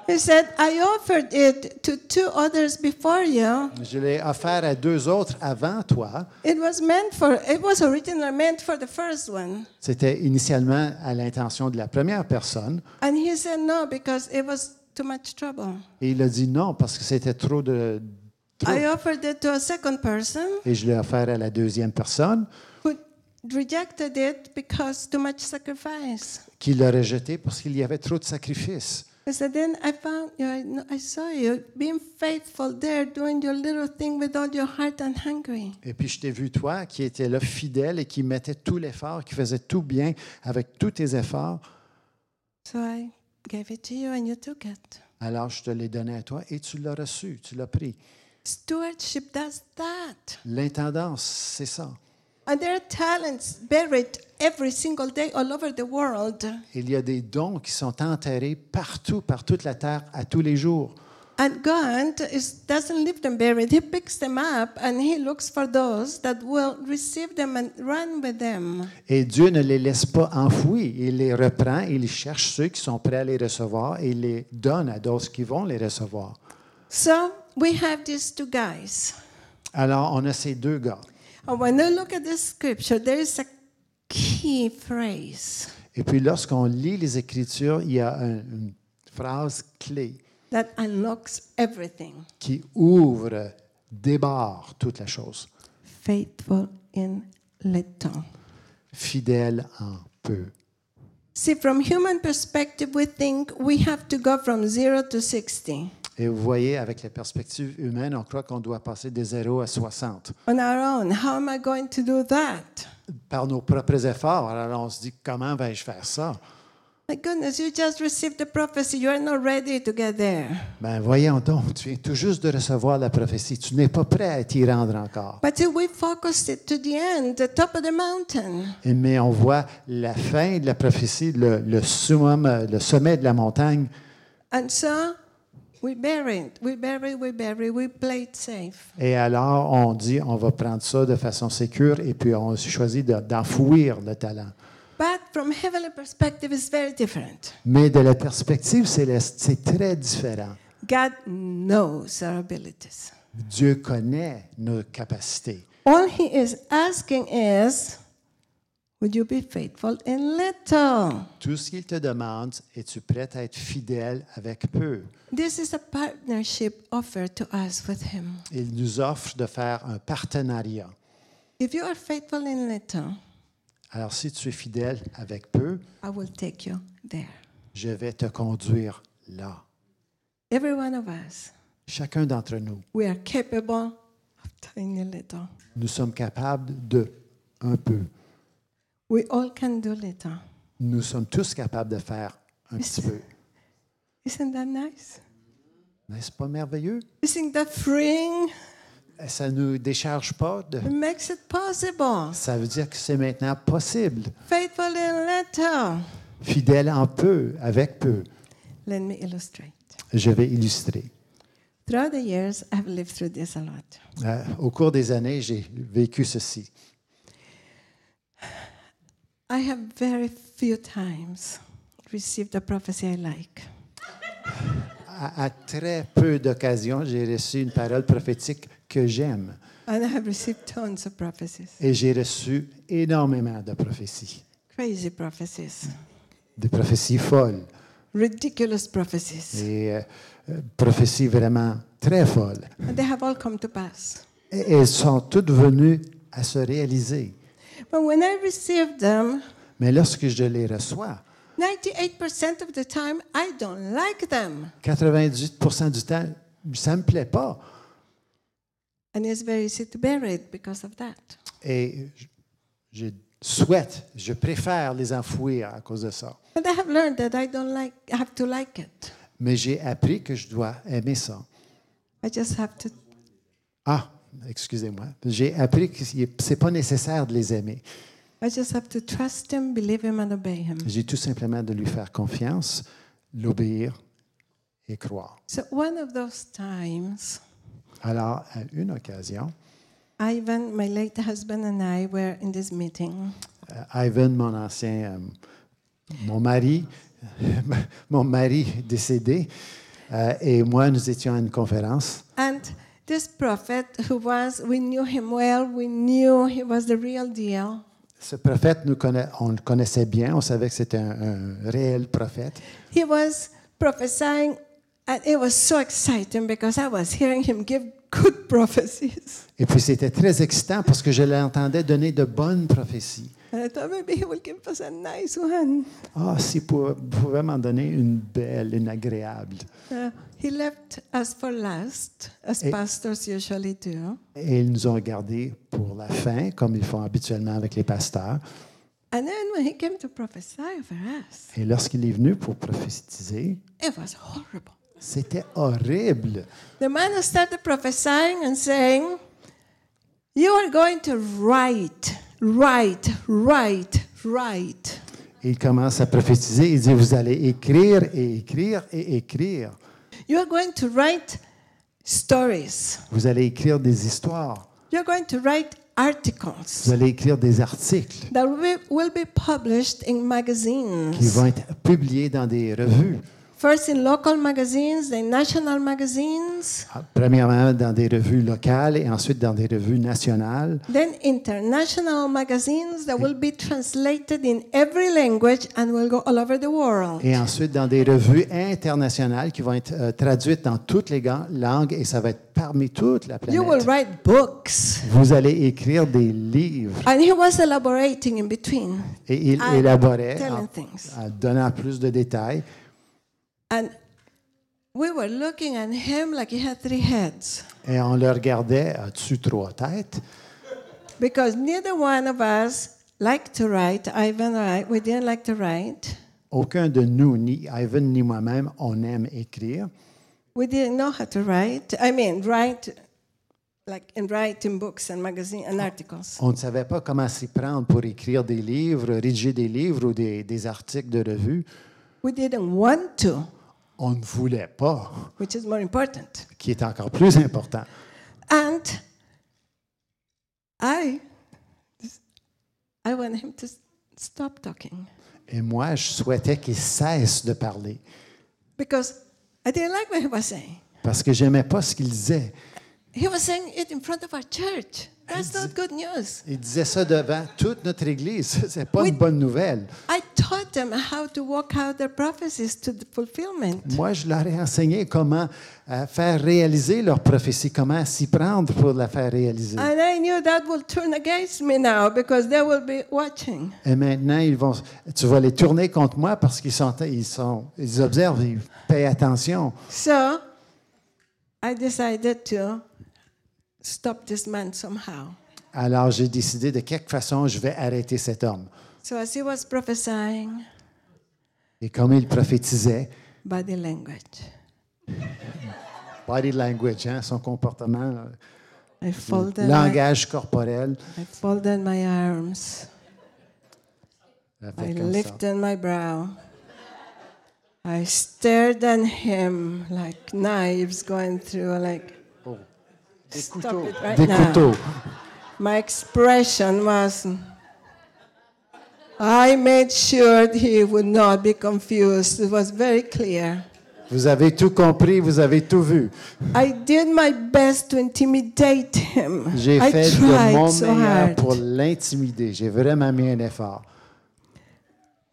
He said, "I offered it to 2 others before you. Je l'ai offert à 2 autres avant toi. It was originally meant for the first one." C'était initialement à l'intention de la première personne. And he said no because it was too much trouble. Et il a dit non parce que c'était trop. I offered it to a second person Et je l'ai offert à la deuxième personne who rejected it because too much sacrifice. qui l'a rejeté parce qu'il y avait trop de sacrifices. He said, "Then I found you, I saw you being faithful there, doing your little thing with all your heart and hungry." Et puis je t'ai vu toi qui étais là fidèle et qui mettais tout l'effort, qui faisait tout bien avec tous tes efforts. So I gave it to you and you took it. Alors je te l'ai donné à toi et tu l'as reçu, tu l'as pris. Stewardship does that. L'intendance, c'est ça. And there are talents buried every single day all over the world. Il y a des dons qui sont enterrés partout, par toute la terre, à tous les jours. And God doesn't leave them buried. He picks them up and He looks for those that will receive them and run with them. Et Dieu ne les laisse pas enfouis. Il les reprend, il cherche ceux qui sont prêts à les recevoir et il les donne à d'autres qui vont les recevoir. So we have these 2 guys. Alors, on a ces 2 gars. And when you look at this scripture, there is a key phrase Et puis, lorsqu'on lit les Écritures, il y a une phrase clé that unlocks everything. qui ouvre, débarre toute la chose. Faithful in little. Fidèle en peu. See, from human perspective, we think we have to go from 0 to 60 Et vous voyez, avec la perspective humaine, on croit qu'on doit passer de 0 à 60. on our own. How am I going to do that? Par nos propres efforts. Alors, on se dit, comment vais-je faire ça? My goodness, you just received the prophecy. You are not ready to get there. Ben voyons donc, tu viens tout juste de recevoir la prophétie. Tu n'es pas prêt à t'y rendre encore. But see, we focused it to the end, the top of the mountain. Mais on voit la fin de la prophétie, le summum, le sommet de la montagne. And so we bury it. We play it safe. Et alors, on dit, on va prendre ça de façon sécure et puis on choisit d'enfouir le talent. But from heavenly perspective, it's very different. Mais de la perspective céleste, c'est très différent. God knows our abilities. Dieu connaît nos capacités. All He is asking is, would you be faithful in little? Tout ce qu'il te demande, es-tu prêt à être fidèle avec peu? This is a partnership offered to us with Him. Il nous offre de faire un partenariat. If you are faithful in little, Alors, si tu es fidèle avec peu, I will take you there. je vais te conduire là. Every one of us, Chacun d'entre nous, we are capable of tiny little. nous sommes capables de un peu. We all can do little. Nous sommes tous capables de faire un petit peu. Isn't that nice? N'est-ce pas merveilleux? Isn't that freeing? Ça ne nous décharge pas. It makes it possible. Ça veut dire que c'est maintenant possible. Faithful in little. Fidèle en peu, avec peu. Let me illustrate. Je vais illustrer. Throughout the years, I've lived through this a lot. Au cours des années, j'ai vécu ceci. I have very few times received a prophecy I like. À très peu d'occasions, j'ai reçu une parole prophétique que j'aime. And I have received tons of prophecies. Et j'ai reçu énormément de prophéties. Crazy prophecies. Des prophéties folles. Ridiculous prophecies. Et prophéties vraiment très folles. And they have all come to pass. Et elles sont toutes venues à se réaliser. But when I received them, Mais lorsque je les reçois, 98% of the time, I don't like them. 98% du temps, ça ne me plaît pas. And it's very easy to bear it because of that. Et je préfère les enfouir à cause de ça. But I have learned that I have to like it. Mais j'ai appris que je dois aimer ça. I just have to, Ah, excusez-moi. J'ai appris que c'est pas nécessaire de les aimer. I just have to trust him, believe him, and obey him. J'ai tout simplement de lui faire confiance, l'obéir et croire. So one of those times, Alors, à une occasion, Ivan, my late husband, and I were in this meeting. Ivan, mon mari décédé, et moi, nous étions à une conférence. And this prophet, we knew him well, we knew he was the real deal. Ce prophète, on le connaissait bien, on savait que c'était un réel prophète. He was prophesying, and it was so exciting because I was hearing him give good prophecies. Et puis c'était très excitant parce que je l'entendais donner de bonnes prophéties. And I thought maybe he will give us a nice one. Ah, si vous pouvez m'en donner une belle, une agréable. He left us for last, as pastors usually do. Et ils nous ont gardés pour la fin, comme ils font habituellement avec les pasteurs. And then when he came to prophesy over us, Et lorsqu'il est venu pour prophétiser, it was horrible. c'était horrible. The man started prophesying and saying, "You are going to write. Et il commence à prophétiser, il dit, vous allez écrire et écrire et écrire. You are going to write stories. Vous allez écrire des histoires. You are going to write articles Vous allez écrire des articles that will be published in qui magazines. vont être publiés dans des revues. First in local magazines, then national magazines, Premièrement dans des revues locales et ensuite dans des revues nationales. then international magazines that will be translated in every language and will go all over the world. Et ensuite dans des revues internationales qui vont être traduites dans toutes les langues et ça va être parmi toute la You will planète. write books. Vous allez écrire des livres. And he was elaborating in between, Et il and élaborait telling things. en donnant plus de détails. And we were looking at him like he had 3 heads. Et on le regardait, as-tu 3 têtes? Because neither one of us liked to write. Ivan and I, we didn't like to write. Aucun de nous, ni Ivan ni moi-même, on aime écrire. We didn't know how to write. I mean, write in books and magazines and articles. On ne savait pas comment s'y prendre pour écrire des livres, rédiger des livres ou des articles de revue. We didn't want to, On ne voulait pas, which is more important. qui est encore plus important. And I want him to stop talking Et moi, je souhaitais qu'il cesse de parler because I didn't like what he was saying. parce que j'aimais pas ce qu'il disait. He was saying it in front of our church. That's not good news. Il disait ça devant toute notre Église. C'est pas Oui. une bonne nouvelle. I taught them how to walk out their prophecies to the fulfillment. Moi, je leur ai enseigné comment faire réaliser leur prophétie, comment s'y prendre pour la faire réaliser. And I knew that will turn against me now because they will be watching. Et maintenant, tu vas les tourner contre moi parce qu'ils observent, ils payent attention. So I decided to stop this man somehow. Alors, j'ai décidé de quelque façon, je vais arrêter cet homme. So as he was prophesying, Et comme il prophétisait, body language. body language, hein, son comportement, I folded, langage corporel, I folded my arms. elle fait I comme ça. lifted my brow. I stared at him like knives going through, like, Oh. Des stop couteaux. it right Des now. couteaux. My expression was, I made sure he would not be confused. It was very clear. Vous avez tout compris, vous avez tout vu. I did my best to intimidate him. J'ai I fait de tried mon so meilleur hard, pour l'intimider. J'ai vraiment mis un effort.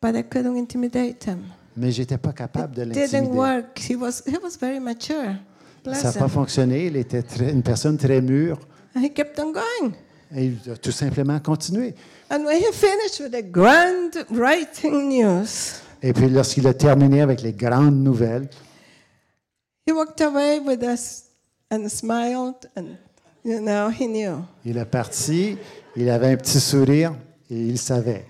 but I couldn't intimidate him. Mais je n'étais pas capable de It didn't l'intimider. work. He was very mature, Ça n'a pas pleasant. fonctionné. Il était une personne très mûre. And he kept on going. Et il a tout simplement continué. And when he finished with the grand writing news, Et puis lorsqu'il a terminé avec les grandes nouvelles, he walked away with us and smiled, and he knew. il est parti, il avait un petit sourire et il savait.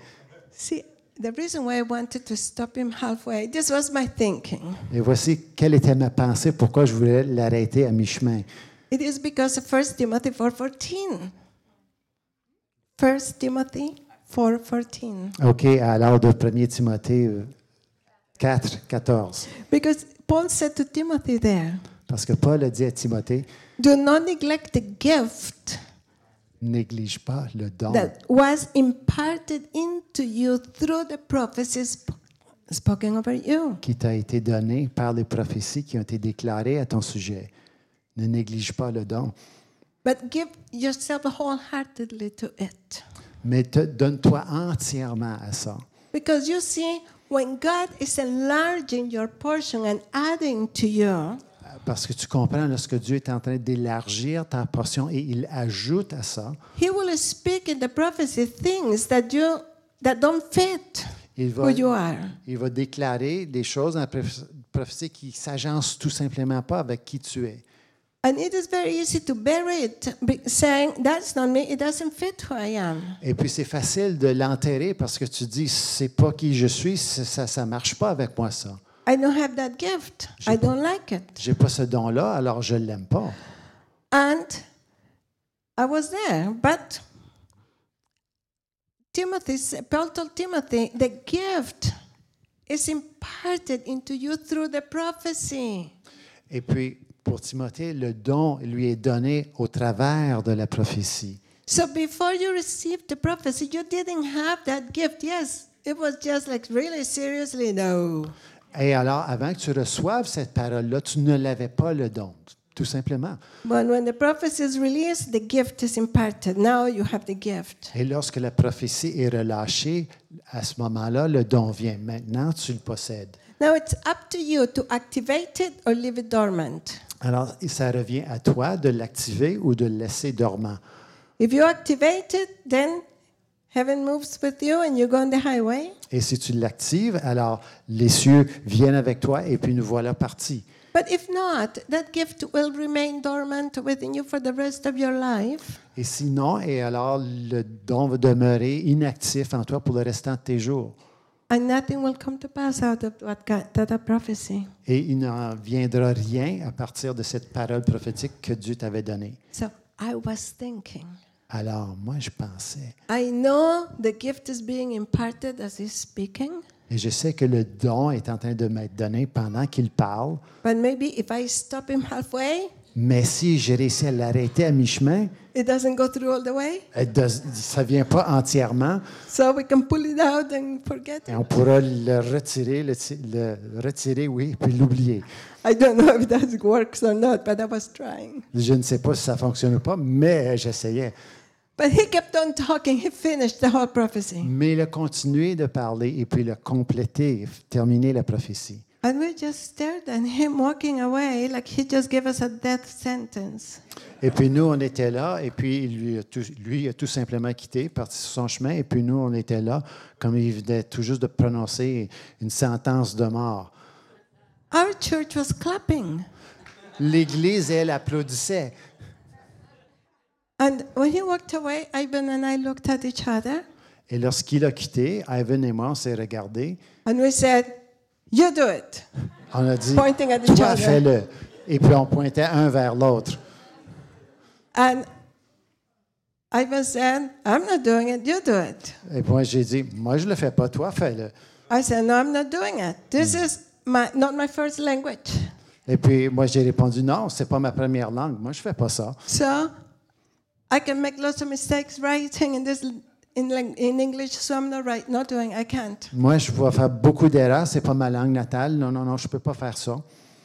See, the reason why I wanted to stop him halfway, this was my thinking. Et voici quelle était ma pensée, pourquoi je voulais l'arrêter à mi-chemin. It is because of 1 Timothy 4:14. 1 Timothy 4:14. OK, alors de 1 Timothée 4, 14. Because Paul said to Timothy there, Parce que Paul a dit à Timothée, do not neglect the gift néglige pas le don that was imparted into you through the prophecies spoken over you. qui t'a été donné par les prophéties qui ont été déclarées à ton sujet. Ne néglige pas le don, But give yourself wholeheartedly to it. mais donne-toi entièrement à ça. Because you see, when God is enlarging your portion and adding to you, Parce que tu comprends, lorsque Dieu est en train d'élargir ta portion et il ajoute à ça, He will speak in the prophecy things that don't fit il who you are. va déclarer des choses dans la prophétie qui ne s'agencent tout simplement pas avec qui tu es. And it is very easy to bury it, saying, that's not me, it doesn't fit who I am. Et puis c'est facile de l'enterrer parce que tu dis, c'est pas qui je suis, ça ne marche pas avec moi ça. I don't have that gift. I don't like it. J'ai pas ce don-là, alors je l'aime pas. And I was there, but Paul told Timothy, the gift is imparted into you through the prophecy. Et puis pour Timothée, le don lui est donné au travers de la prophétie. So before you received the prophecy, you didn't have that gift. Yes, it was just like really seriously, no. Et alors, avant que tu reçoives cette parole-là, tu ne l'avais pas le don, tout simplement. But when the prophecy is released, the gift is imparted. Now you have the gift. Et lorsque la prophétie est relâchée, à ce moment-là, le don vient. Maintenant, tu le possèdes. Now it's up to you to activate it or leave it dormant. Alors, ça revient à toi de l'activer ou de le laisser dormant. If you activate it, then heaven moves with you and you go on the highway. Et si tu l'actives, alors les cieux viennent avec toi et puis nous voilà partis. But if not, that gift will remain dormant within you for the rest of your life. Et sinon, et alors le don va demeurer inactif en toi pour le restant de tes jours. And nothing will come to pass out of that prophecy. Et il n'en viendra rien à partir de cette parole prophétique que Dieu t'avait donnée. So I was thinking, Alors, moi, je pensais, I know the gift is being imparted as he's speaking, et je sais que le don est en train de m'être donné pendant qu'il parle, but maybe if I stop him halfway, mais si j'ai réussi à l'arrêter à mi-chemin, it doesn't go through all the way. ça ne vient pas entièrement, So we can pull it out and forget et it. on pourra le retirer, oui, puis l'oublier. I don't know if that works or not, but I was trying. Je ne sais pas si ça fonctionne ou pas, mais j'essayais. But he kept on talking. He finished the whole prophecy. Mais il a continué de parler et puis il a complété, terminé la prophétie. And we just stared at him walking away like he just gave us a death sentence. Et puis nous, on était là, et puis lui a tout simplement quitté, parti sur son chemin, et puis nous, on était là, comme il venait tout juste de prononcer une sentence de mort. Our church was clapping. L'Église, elle, applaudissait. And when he walked away, Ivan and I looked at each other. Et lorsqu'il a quitté, Ivan et moi, on s'est regardés. And we said, "You do it." On a dit, Pointing at each toi, other. fais-le. Et puis on pointait un vers l'autre. And Ivan said, "I'm not doing it. You do it." Et puis moi, j'ai dit, moi, je le fais pas, toi, fais-le. I said, "No, I'm not doing it. This is not my first language." Et puis moi, j'ai répondu, non, c'est pas ma première langue. Moi, je fais pas ça. So I can make lots of mistakes writing in English, so I'm not doing. I can't. Moi, je vais faire beaucoup d'erreurs. C'est pas ma langue natale. Non, non, non, je peux pas faire ça.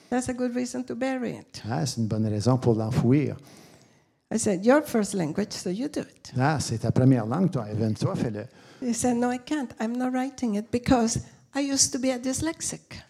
That's a good reason to bury it. Ah, c'est une bonne raison pour l'enfouir. I said, "Your first language, so you do it." Ah, c'est ta première langue, toi, Evan, toi, fais-le. He said, "No, I can't. I'm not writing it because I used to be a dyslexic."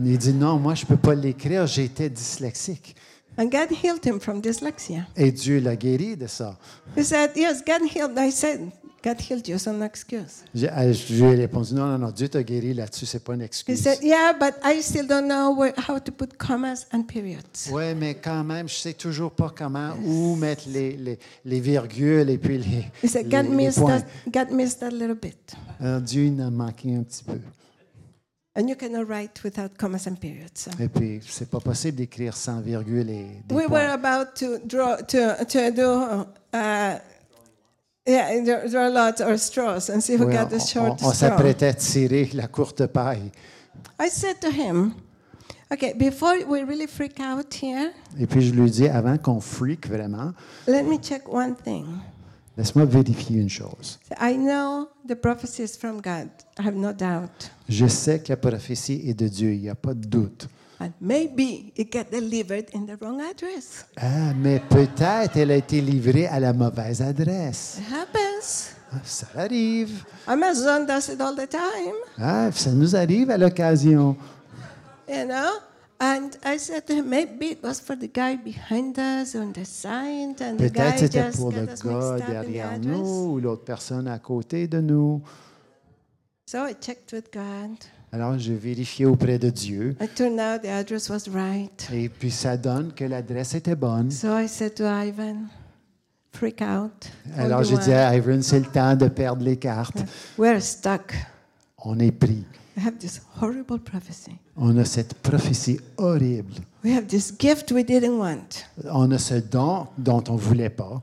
Il dit, non, moi, je peux pas l'écrire. J'étais dyslexique. And God healed him from dyslexia. Et Dieu l'a guéri de ça. He said, "Yes, God healed." I said, "God healed you, so no excuse." Je lui ai répondu, non, non, non, Dieu t'a guéri là-dessus, c'est pas une He excuse. said, "Yeah, but I still don't know how to put commas and periods." Oui, mais quand même, je sais toujours pas où mettre les virgules et puis He said, les points. God missed that little bit. Alors, Dieu il en a manqué un petit peu. And you cannot write without commas and periods. So. Et puis, c'est pas possible d'écrire sans virgule et des We points. were about to draw lots or straws and see who Oui, got the short on straw. s'apprêtait à tirer la courte paille. I said to him, "Okay, before we really freak out here, Et puis, je lui dis, avant qu'on freak vraiment, let me check one thing. laisse-moi vérifier une chose. I know the prophecy is from God. I have no doubt. Je sais que la prophétie est de Dieu, il n'y a pas de doute. And maybe it got delivered in the wrong address. Ah, mais peut-être elle a été livrée à la mauvaise adresse. It happens. Ah, ça arrive. Amazon does it all the time, Ah, ça nous arrive à l'occasion. you know. And I said to him, maybe it was for the guy behind us on the side, and the guy Peut-être c'était just pour got le us gars mixed up in the derrière address. nous ou l'autre personne à côté de nous. So I checked with God. Alors, j'ai vérifié auprès de Dieu. It turned out the address was right. Et puis, ça donne que l'adresse était bonne. So I said to Ivan, freak out. all Alors, you j'ai dit want. à Ivan, c'est le temps de perdre les cartes. We're stuck. On est pris. We have this horrible prophecy. On a cette prophétie horrible. We have this gift we didn't want. On a ce don dont on ne voulait pas.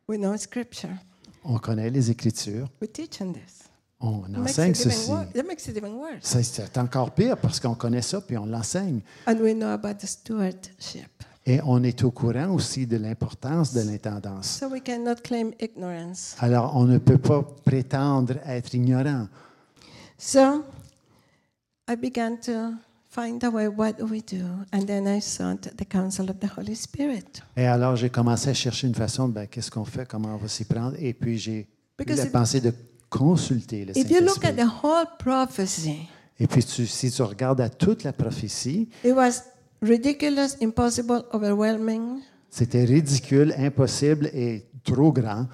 We know Scripture. On connaît les Écritures. We teach on this. On It makes enseigne it even ceci. worse. That makes it even worse. C'est encore pire parce qu'on connaît ça puis on l'enseigne. And we know about the stewardship. Et on est au courant aussi de l'importance de l'intendance. So we cannot claim ignorance. Alors, on ne peut pas prétendre être ignorant. So I began to find a way, what do we do? And then I sought the counsel of the Holy Spirit. Et alors, j'ai commencé à chercher une façon, qu'est-ce qu'on fait, comment on va s'y prendre. Et puis, j'ai eu Because la pensée de consulter le If you look at Saint-Esprit. the whole prophecy, Et puis, si tu regardes à toute la prophétie, it was ridiculous, impossible, overwhelming. c'était ridicule, impossible et trop grand.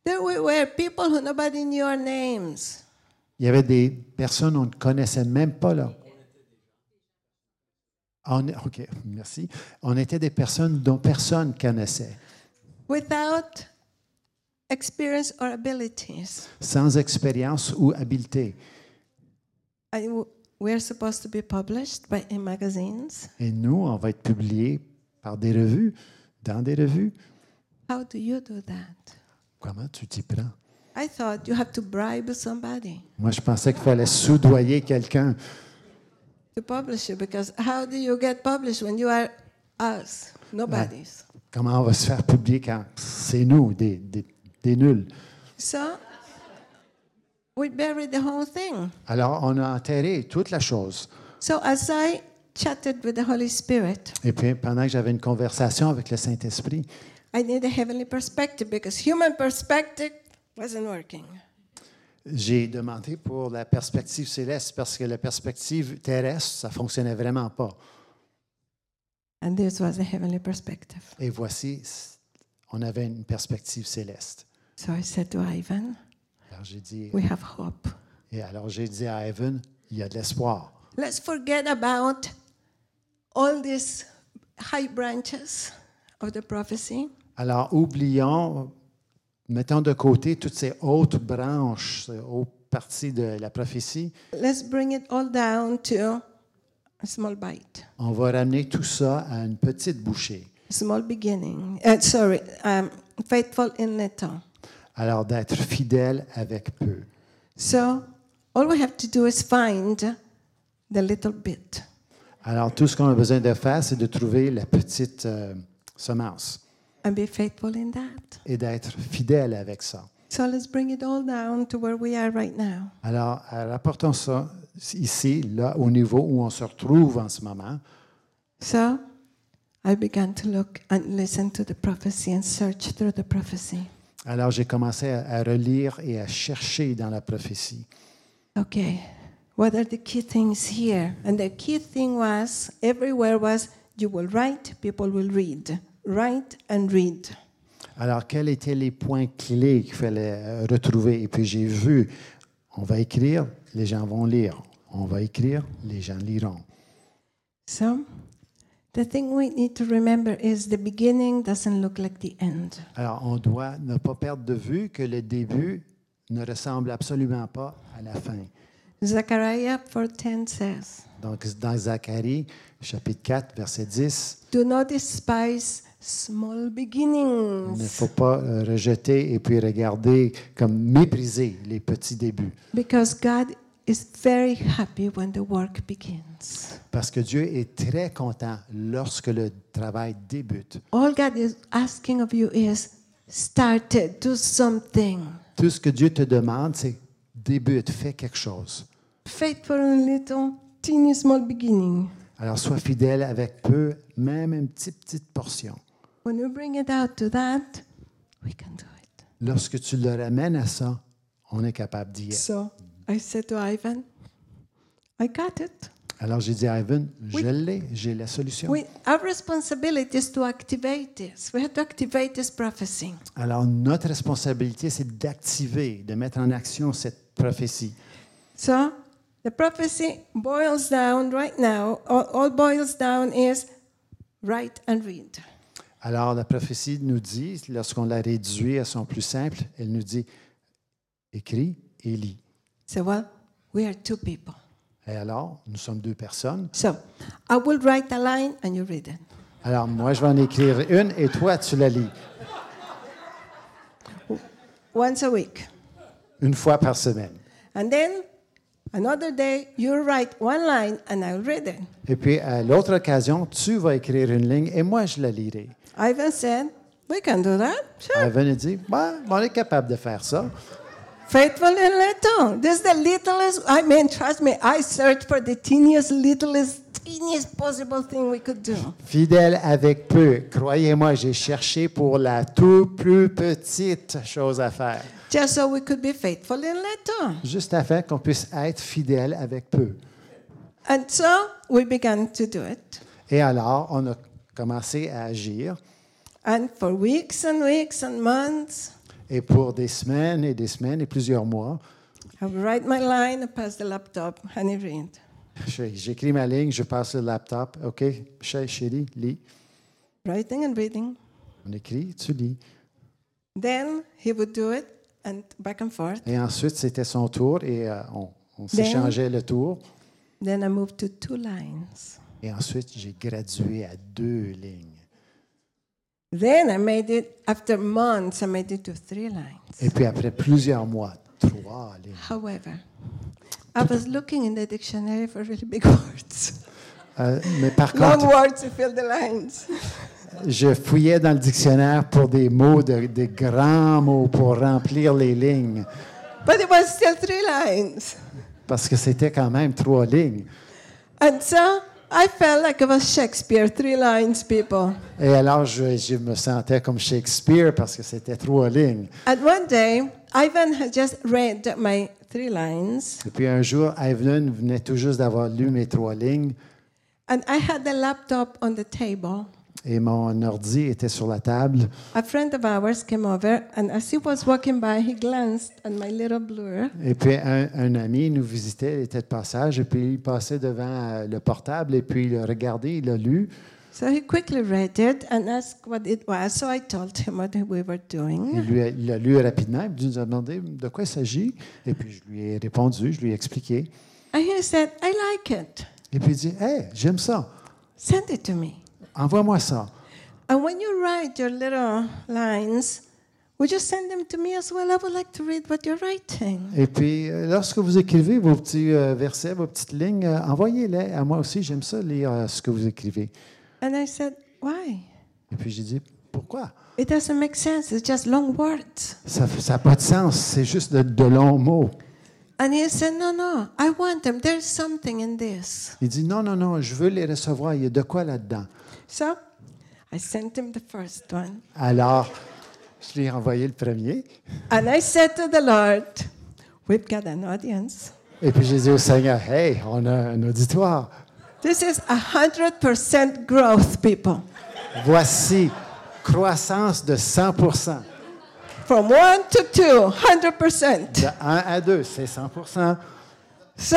There were people who nobody knew our names. Il y avait des personnes, on ne connaissait même pas là. OK, merci. On était des personnes dont personne connaissait, Without experience or abilities. sans expérience ou habileté. We're supposed to be published in magazines. Et nous, on va être publiés par des revues, dans des revues. How do you do that? Comment tu t'y prends? I thought you have to bribe somebody Moi, je pensais qu'il fallait soudoyer quelqu'un. to publish you, because how do you get published when you are us? Nobody's. Comment on va se faire publier quand c'est nous, des nuls? So we buried the whole thing. Alors, on a enterré toute la chose. So as I chatted with the Holy Spirit, Et puis, pendant que j'avais une conversation avec le Saint-Esprit, I need a heavenly perspective because human perspective wasn't working. J'ai demandé pour la perspective céleste parce que la perspective terrestre, ça ne fonctionnait vraiment pas. And this was a heavenly perspective. Et voici, on avait une perspective céleste. So I said to Ivan, Alors j'ai dit, we have hope. à Evan, il y a de l'espoir. Let's forget about all these high branches of the prophecy. Alors oublions, mettons de côté toutes ces hautes branches, ces hautes parties de la prophétie. Let's bring it all down to a small bite, On va ramener tout ça à une petite bouchée. a small beginning. Faithful in little. Alors d'être fidèle avec peu. So all we have to do is find the little bit. Alors tout ce qu'on a besoin de faire, c'est de trouver la petite semence And be faithful in that. et d'être fidèle avec ça. So let's bring it all down to where we are right now. Alors rapportons ça ici, là, au niveau où on se retrouve en ce moment. So I began to look and listen to the prophecy and search through the prophecy. Alors j'ai commencé à relire et à chercher dans la prophétie. Okay, what are the key things here? And the key thing was, everywhere was, you will write, people will read. Write and read. Alors, quels étaient les points clés qu'il fallait retrouver? Et puis j'ai vu, on va écrire, les gens vont lire. On va écrire, les gens liront. So, the thing we need to remember is the beginning doesn't look like the end. Alors, on doit ne pas perdre de vue que le début ne ressemble absolument pas à la fin. Zechariah 4:10 says, Donc, dans Zacharie, chapitre 4, verset 10, do not despise small il ne beginnings, faut pas rejeter et puis regarder comme mépriser les petits débuts. because God is very happy when the work begins. Parce que Dieu est très content lorsque le travail débute. All God is asking of you is start it, do something. Tout ce que Dieu te demande, c'est débute, fais quelque chose. Faithful in little, teeny small beginning. Alors, sois fidèle avec peu, même une petite portion. When we bring it out to that, we can do it. Lorsque tu le ramènes à ça, on est capable d'y être. So I said to Ivan, I got it. Alors, j'ai dit à Ivan, je l'ai, j'ai la solution. Our responsibility is to activate this. We have to activate this prophecy. Alors, notre responsabilité, c'est d'activer, de mettre en action cette prophétie. So the prophecy boils down right now, all boils down is write and read. Alors, la prophétie nous dit, lorsqu'on la réduit à son plus simple, elle nous dit, écris et lis. So, well, we are two people. Et alors, nous sommes deux personnes. So I will write a line and you read it. Alors, moi, je vais en écrire une et toi, tu la lis. Once a week. Une fois par semaine. And then another day, you write one line and I'll read it. Et puis, à l'autre occasion, tu vas écrire une ligne et moi, je la lirai. Ivan said, we can do that. Sure. Ivan a dit, on est capable de faire ça. Faithful in little. This is the littlest, trust me, I searched for the teeniest possible thing we could do. Fidèle avec peu. Croyez-moi, j'ai cherché pour la toute plus petite chose à faire. Just so we could be faithful in little. Juste afin qu'on puisse être fidèle avec peu. And so we began to do it. Et alors, on a commencé à agir. And for weeks and weeks and months, Et pour des semaines et plusieurs mois, I would write my line, I pass the laptop, and I read. j'écris ma ligne, je passe le laptop. OK, chérie, lis. Writing and reading. On écrit, tu lis. Then he would do it, and back and forth. Et ensuite, c'était son tour et on s'échangeait le tour. Then I moved to 2 lines. Et ensuite, j'ai gradué à 2 lignes. Then I made it, after months, I made it to 3 lines. Et puis après plusieurs mois, 3 lignes. However, I was looking in the dictionary for really big words. Mais par Long contre, words to fill the lines. je fouillais dans le dictionnaire pour des mots, des grands mots pour remplir les lignes. But it was still 3 lines. Parce que c'était quand même 3 lignes. And so I felt like it was Shakespeare, 3 lines, people. Et alors, je me sentais comme Shakespeare parce que c'était 3 lignes. And one day, Ivan had just read my 3 lines, Et puis un jour, Evelyn venait tout juste d'avoir lu mes 3 lignes and I had the laptop on the table. et mon ordi était sur la table. A friend of ours came over, and as he was walking by, he glanced at my little blur. Et puis un ami nous visitait, il était de passage, et puis il passait devant le portable, et puis il a regardé, il a lu. So he quickly read it and asked what it was. So I told him what we were doing. Il a lu rapidement, puis il nous a demandé de quoi il s'agit. Et puis je lui ai répondu, je lui ai expliqué. And he said, I like it. Et puis il dit, hey, j'aime ça, Send it to me. envoie-moi ça. And when you write your little lines, would you send them to me as well? I would like to read what you're writing. Et puis lorsque vous écrivez vos petits versets, vos petites lignes, envoyez-les à moi aussi, j'aime ça lire ce que vous écrivez. And I said, why? Et puis j'ai dit, pourquoi? It doesn't make sense. It's just long words. Ça n'a pas de sens, c'est juste de longs mots. And he said, no, I want them. There's something in this. Il dit, non, je veux les recevoir, il y a de quoi là-dedans. So I sent him the first one. Alors, je lui ai envoyé le premier. And I said to the Lord, we've got an audience. Et puis j'ai dit au Seigneur, hey, on a un auditoire. This is 100% growth, people. Voici, croissance de 100%. From 1 to 2, 100%. De 1 à 2, c'est 100%. So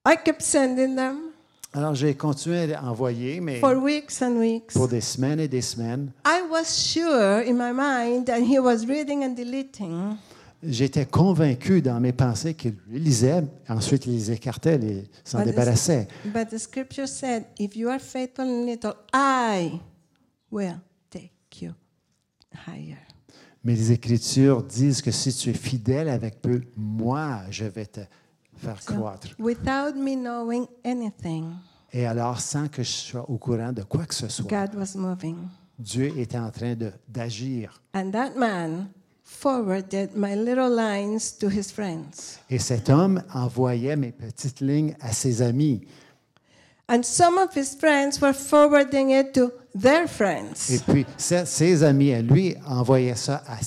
I kept sending them Alors, j'ai continué à envoyer, mais for weeks and weeks. pour des semaines et des semaines, I was sure in my mind that he was reading and deleting. j'étais convaincu dans mes pensées qu'il lisait, ensuite il les écartait, il s'en débarrassait. But the scripture said, if you are faithful in little, I will take you higher. Mais les Écritures disent que si tu es fidèle avec peu, moi, je vais te faire croître. Without me knowing anything, Et alors, sans que je sois au courant de quoi que ce soit, God was moving. Dieu était en train d'agir. And that man forwarded my little lines to his friends. Et cet homme envoyait mes petites lignes à ses amis. And some of his friends were forwarding it to their Et friends. puis, ses amis à lui envoyaient ça à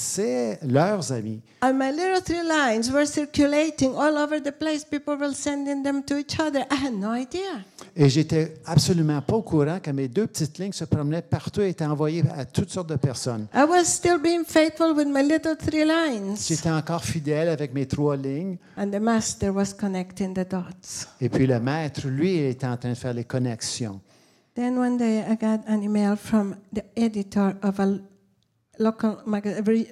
leurs amis. And my little 3 lines were circulating all over the place. People were sending them to each other. I had no idea. Et j'étais absolument pas au courant que mes 2 petites lignes se promenaient partout et étaient envoyées à toutes sortes de personnes. I was still being faithful with my little 3 lines. J'étais encore fidèle avec mes 3 lignes. And the master was connecting the dots. Et puis le maître, lui, il était en train de faire les connexions. Then one day I got an email from the editor of a local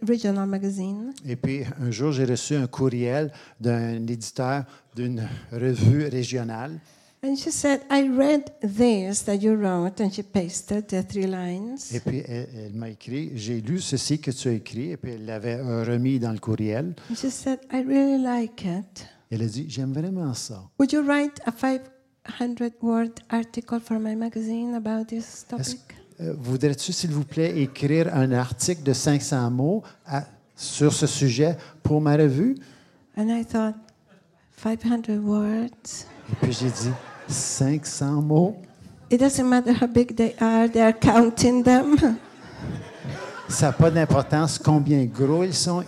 regional magazine. Et puis un jour, j'ai reçu un courriel d'un éditeur d'une revue régionale. And she said, I read this that you wrote, and she pasted the 3 lines. Et puis elle m'a écrit, j'ai lu ceci que tu as écrit, et puis elle l'avait remis dans le courriel. And she said, I really like it. Elle a dit, j'aime vraiment ça. Would you write a 500-word article for my magazine about this topic? Voudrais-tu, s'il vous plaît, écrire un article de 500 mots sur ce sujet pour ma revue? And I thought, 500 words? Et puis j'ai dit, 500 mots? It doesn't matter how big they are counting them. Ça n'a pas d'importance combien gros ils sont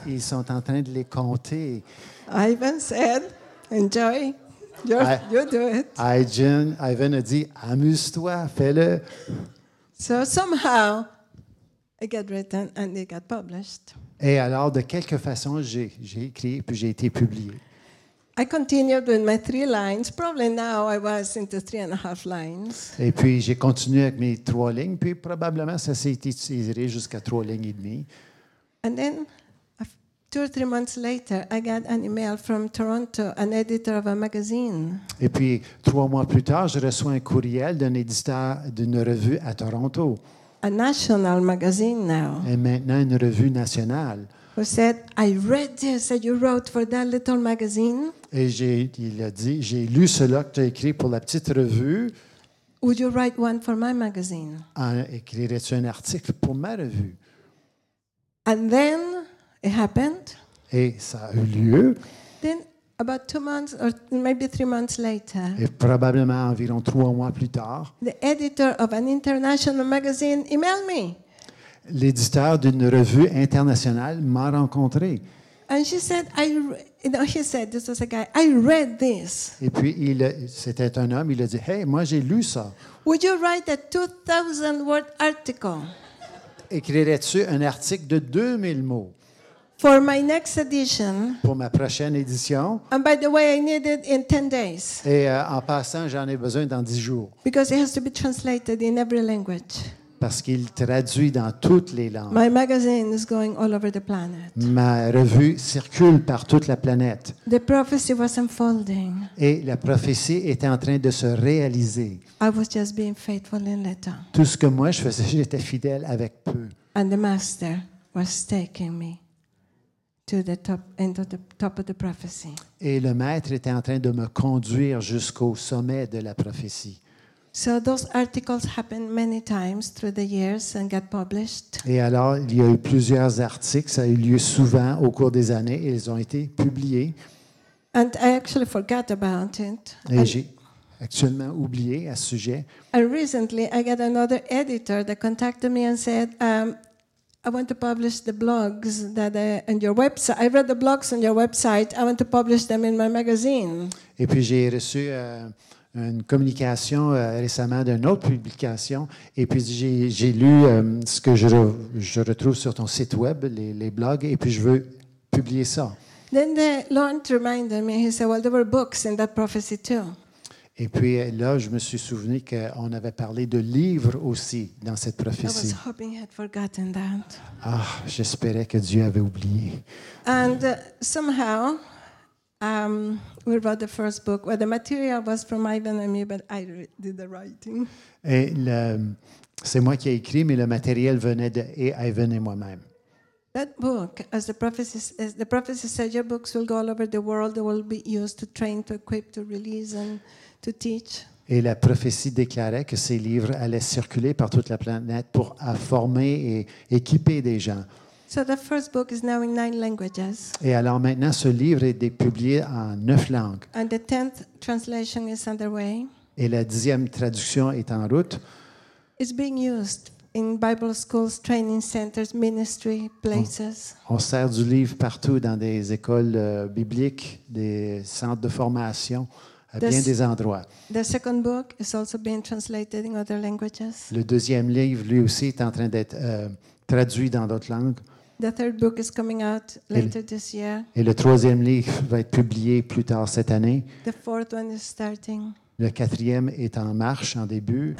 en train de les compter. Ivan said, enjoy. You do it. Ivan a dit, amuse-toi, fais-le. So somehow, it got written and it got published. Et alors, de quelque façon, j'ai écrit, puis j'ai été publié. I continued with my 3 lines. Probably now I was into 3.5 lines. Et puis, j'ai continué avec mes 3 lignes, puis probablement, ça s'est étiré jusqu'à 3 lignes et demie. And then 2 or 3 months later, I got an email from Toronto, an editor of a magazine. Et puis, 3 mois plus tard, je reçois un courriel d'un éditeur d'une revue à Toronto. A national magazine now. Et maintenant, une revue nationale. Who said, I read this that you wrote for that little magazine. Et il a dit, j'ai lu cela que tu as écrit pour la petite revue. Would you write one for my magazine? Écrirais-tu un article pour ma revue? And then it happened. Et ça a eu lieu. Then about 2 months or maybe 3 months later, Et probablement environ 3 mois plus tard, the editor of an international magazine emailed me. l'éditeur d'une revue internationale m'a rencontré. And she said, he said, this was a guy, I read this. Et puis, c'était un homme, il a dit, « Hey, moi j'ai lu ça. Would you write a 2,000-word article Écrirais-tu un article de 2000 mots for my next edition? pour ma prochaine édition? And by the way, I need it in 10 days Et en passant, j'en ai besoin dans 10 jours because it has to be translated in every language. parce qu'il traduit dans toutes les langues. My magazine is going all over the planet. Ma revue circule par toute la planète The prophecy was unfolding. et la prophétie était en train de se réaliser. I was just being faithful in little. Tout ce que moi je faisais, j'étais fidèle avec peu. And the master was taking me to the top, into the top of the prophecy. Et le maître était en train de me conduire jusqu'au sommet de la prophétie. So those articles happened many times through the years and got published. Et alors, il y a eu plusieurs articles, ça a eu lieu souvent au cours des années et ils ont été publiés. And I actually forgot about it. Et j'ai actuellement oublié à ce sujet. And recently, I got another editor that contacted me and said, I want to publish the blogs that on your website. I read the blogs on your website. I want to publish them in my magazine. Et puis, j'ai reçu une communication récemment d'une autre publication. Et puis, j'ai lu ce que je retrouve sur ton site web, les blogs, et puis je veux publier ça. Then the Lord reminded me, he said, well, there were books in that prophecy too. Et puis là, je me suis souvenu qu'on avait parlé de livres aussi dans cette I was prophétie. hoping he had forgotten that. Ah, j'espérais que Dieu avait oublié. And somehow, we wrote the first book. Well, the material was from Ivan and me, but I did the writing. Et c'est moi qui ai écrit, mais le matériel venait de Ivan et moi-même. That book, as the prophecy said, your books will go all over the world. They will be used to train, to equip, to release, and to teach. Et la prophétie déclarait que ces livres allaient circuler par toute la planète pour former et équiper des gens. So the first book is now in 9 languages. Et alors maintenant, ce livre est publié en 9 langues. And the 10th translation is underway. Et la 10e traduction est en route. It's being used in Bible schools, training centers, ministry places. On sert du livre partout dans des écoles bibliques, des centres de formation, à bien des endroits. The second book is also being translated in other languages. Le deuxième livre, lui aussi, est en train d'être traduit dans d'autres langues. The third book is coming out later this year. Et le troisième livre va être publié plus tard cette année. The fourth one is starting. Le quatrième est en marche, en début.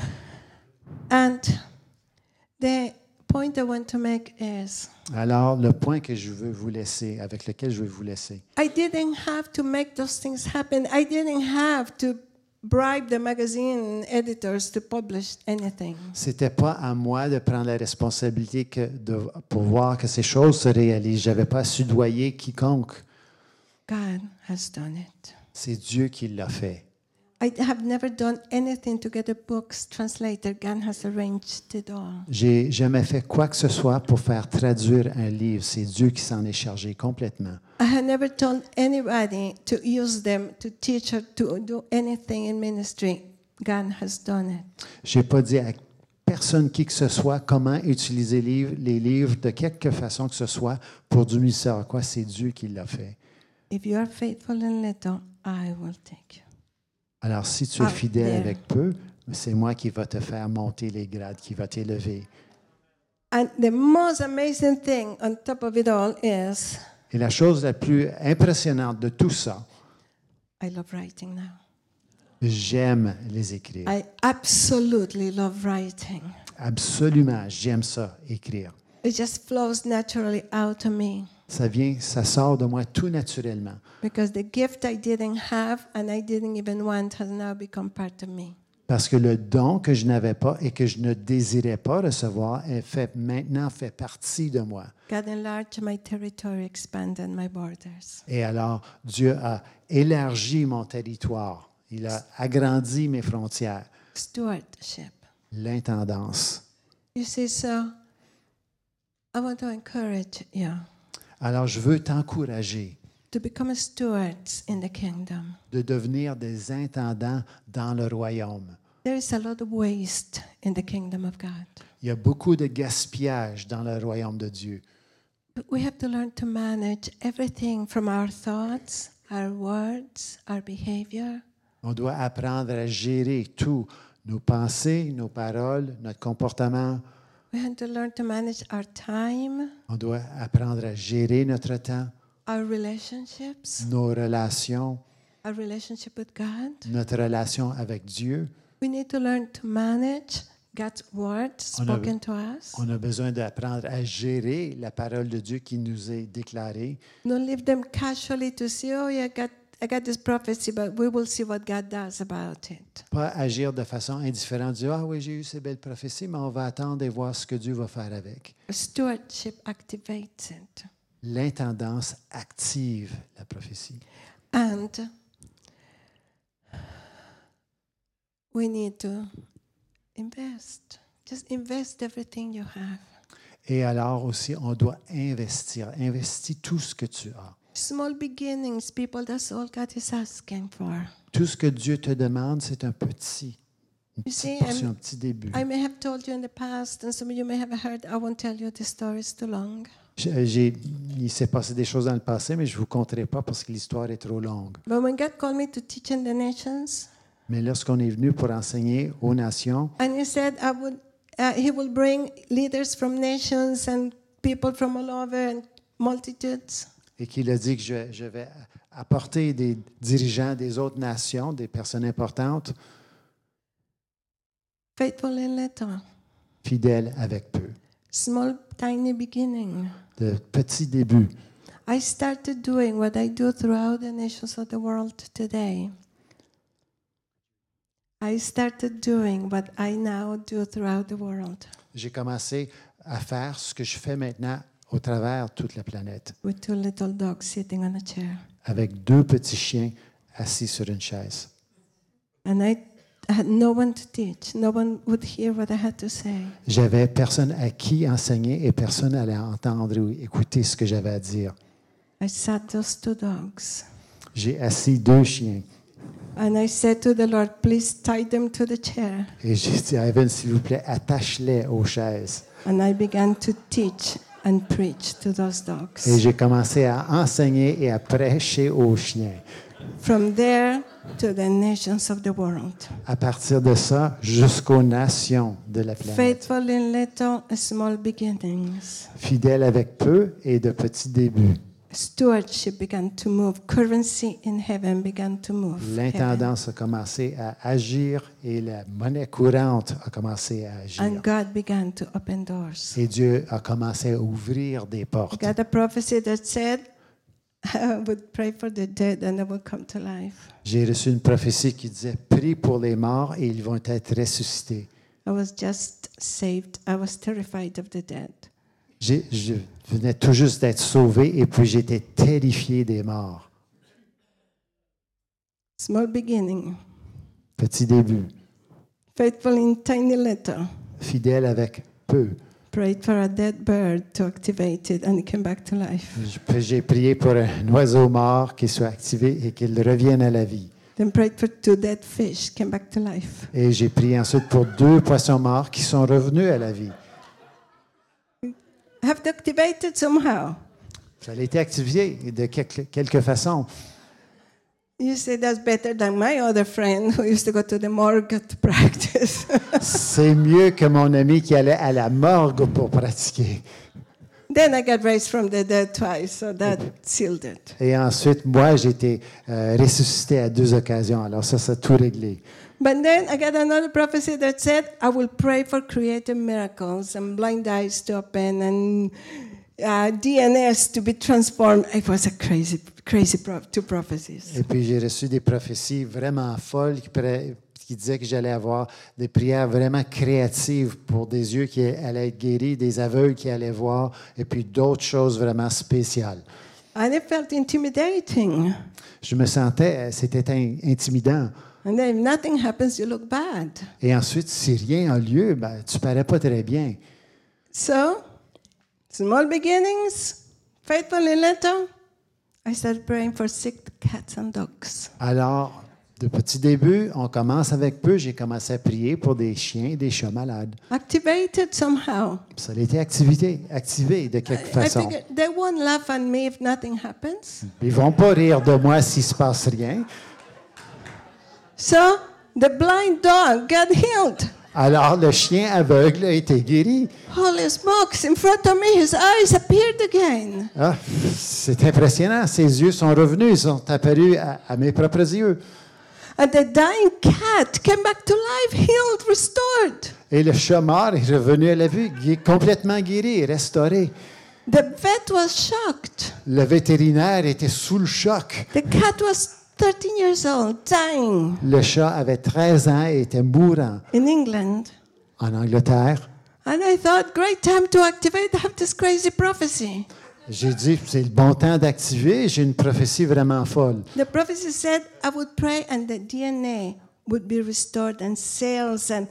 And the point I want to make is, Alors, le point que je veux vous laisser, avec lequel je veux vous laisser, I didn't have to make those things happen. I didn't have to bribe the magazine editors to publish anything. c'était pas à moi de prendre la responsabilité pour voir que ces choses se réalisent. J'avais pas à soudoyer quiconque. God has done it. C'est Dieu qui l'a fait. I have never done anything to get the books translated. God has arranged it all. J'ai jamais fait quoi que ce soit pour faire traduire un livre. C'est Dieu qui s'en est chargé complètement. I have never told anybody to use them to teach or to do anything in ministry. God has done it. J'ai pas dit à personne qui que ce soit comment utiliser les livres de quelque façon que ce soit pour du ministère. Quoi, c'est Dieu qui l'a fait. If you are faithful in little, I will take you. Alors, si tu es fidèle there. avec peu, c'est moi qui va te faire monter les grades, qui va t'élever. And the most amazing thing on top of it all is Et la chose la plus impressionnante de tout ça, I love writing now. j'aime les écrire. I absolutely love writing. Absolument, j'aime ça, écrire. It just flows naturally out of me Ça sort de moi tout naturellement. because the gift I didn't have and I didn't even want has now become part of me. Parce que le don que je n'avais pas et que je ne désirais pas recevoir maintenant fait partie de moi. God enlarged my territory, expanded my borders. Et alors, Dieu a élargi mon territoire. Il a agrandi mes frontières. Stewardship. L'intendance. You see, so I want to encourage you. Alors, je veux t'encourager. to become stewards in the kingdom. de devenir des intendants dans le royaume. There is a lot of waste in the kingdom of God. Il y a beaucoup de gaspillage dans le royaume de Dieu. But we have to learn to manage everything from our thoughts, our words, our behavior. On doit apprendre à gérer tout, nos pensées, nos paroles, notre comportement. We have to learn to manage our time, On doit apprendre à gérer notre temps, our relationships, nos relations, our relationship with God. notre relation avec Dieu. We need to learn to manage God's word On a- spoken to us. On a besoin d'apprendre à gérer la parole de Dieu qui nous est déclarée. Don't leave them casually to say, oh, yeah, I got this prophecy, but we will see what God does about it. Pas agir de façon indifférente, dire ah oui, j'ai eu ces belles prophéties, mais on va attendre et voir ce que Dieu va faire avec. Stewardship activates it. L'intendance active la prophétie. And we need to invest. Just invest everything you have. Et alors aussi, on doit investir. Investis tout ce que tu as. Small beginnings, people, that's all God is asking for. Tout ce que Dieu te demande, c'est une petite see, portion, un petit début. I may have told you in the past, and some of you may have heard, I won't tell you the story, it's too long. Il s'est passé des choses dans le passé, mais je ne vous conterai pas parce que l'histoire est trop longue. But when God called me to teach in the nations, Mais lorsqu'on est venu pour enseigner aux nations, and He said He will bring leaders from nations and people from all over and multitudes. et qu'il a dit que je vais apporter des dirigeants des autres nations, des personnes importantes, Faithful in little, fidèles avec peu, small, tiny beginning. de petits débuts. I started doing what I do throughout the nations of the world today. I started doing what I now do throughout the world J'ai commencé à faire ce que je fais maintenant au travers toute la planète, with two little dogs sitting on a chair. avec 2 petits chiens assis sur une chaise. And I had no one to teach. No one would hear what I had to say. J'avais personne à qui enseigner et personne allait entendre ou écouter ce que j'avais à dire. I sat those two dogs. J'ai assis 2 chiens And I said to the Lord, please tie them to the chair. et j'ai dit à Evan, s'il vous plaît, attache-les aux chaises. And I began to teach and preach to those Et dogs. j'ai commencé à enseigner et à prêcher aux chiens. From there to the nations of the world. À partir de ça, jusqu'aux nations de la planète. Faithful in little, small beginnings. Fidèle avec peu et de petits débuts. Stewardship began to move. Currency in heaven began to move. Heaven. L'intendance a commencé à agir et la monnaie courante a commencé à agir. And God began to open doors. Et Dieu a commencé à ouvrir des I portes. got a prophecy that said, I would pray for the dead and they will come to life. J'ai reçu une prophétie qui disait « Prie pour les morts et ils vont être ressuscités I was just saved. I was terrified of the dead. ». Je venais tout juste d'être sauvé et puis j'étais terrifié des morts. Small beginning. Petit début, Faithful in tiny little. fidèle avec peu. Prayed for a dead bird to activate it and it came back to life. J'ai prié pour un oiseau mort qui soit activé et qu'il revienne à la vie. Then prayed for 2 dead fish, came back to life. Et j'ai prié ensuite pour 2 poissons morts qui sont revenus à la vie. I have to activate it somehow. Ça a été activé de quelque façon. You say that's better than my other friend who used to go to the morgue to practice. C'est mieux que mon ami qui allait à la morgue pour pratiquer. Then I got raised from the dead twice, so that sealed it. Et ensuite, moi, j'ai été ressuscité à 2 occasions. Alors ça a tout réglé. But then I got another prophecy that said, I will pray for creative miracles and blind eyes to open and DNS to be transformed. It was a crazy two prophecies. Et puis, j'ai reçu des prophéties vraiment folles qui disaient que j'allais avoir des prières vraiment créatives pour des yeux qui allaient être guéris, des aveugles qui allaient voir, et puis d'autres choses vraiment spéciales. And it felt intimidating. Je me sentais, c'était intimidant. And then if nothing happens, you look bad. Et ensuite, si rien a lieu, ben, tu parais pas très bien. So, small beginnings, faithful in little, I started praying for sick cats and dogs. Alors, de petit début, on commence avec peu. J'ai commencé à prier pour des chiens et des chats malades. Activated somehow. Ça a été activé de quelque I façon. figured they won't laugh at me if nothing happens. Ils vont pas rire de moi s'il se passe rien. So the blind dog got healed. Alors, le chien aveugle a été guéri. Holy smokes, in front of me, his eyes appeared again. Ah, c'est impressionnant. Ses yeux sont revenus. Ils sont apparus à mes propres yeux. And the dying cat came back to life, healed, restored. Et le chat mort est revenu à la vue, complètement guéri, restauré. The vet was shocked. Le vétérinaire était sous le choc. The cat was 13 years old, dying Le chat avait 13 ans et était mourant in England. en Angleterre. And I thought, great time to activate, have this crazy prophecy. J'ai dit, c'est le bon temps d'activer. J'ai une prophétie vraiment folle. The prophecy said I would pray and the DNA would be restored and cells. And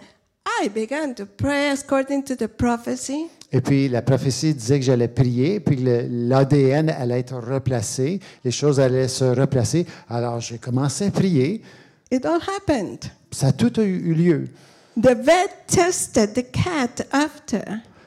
I began to pray according to the prophecy. Et puis, la prophétie disait que j'allais prier, puis l'ADN allait être replacé, les choses allaient se replacer. Alors, j'ai commencé à prier. It all happened. Ça tout a eu lieu. The vet tested the cat after.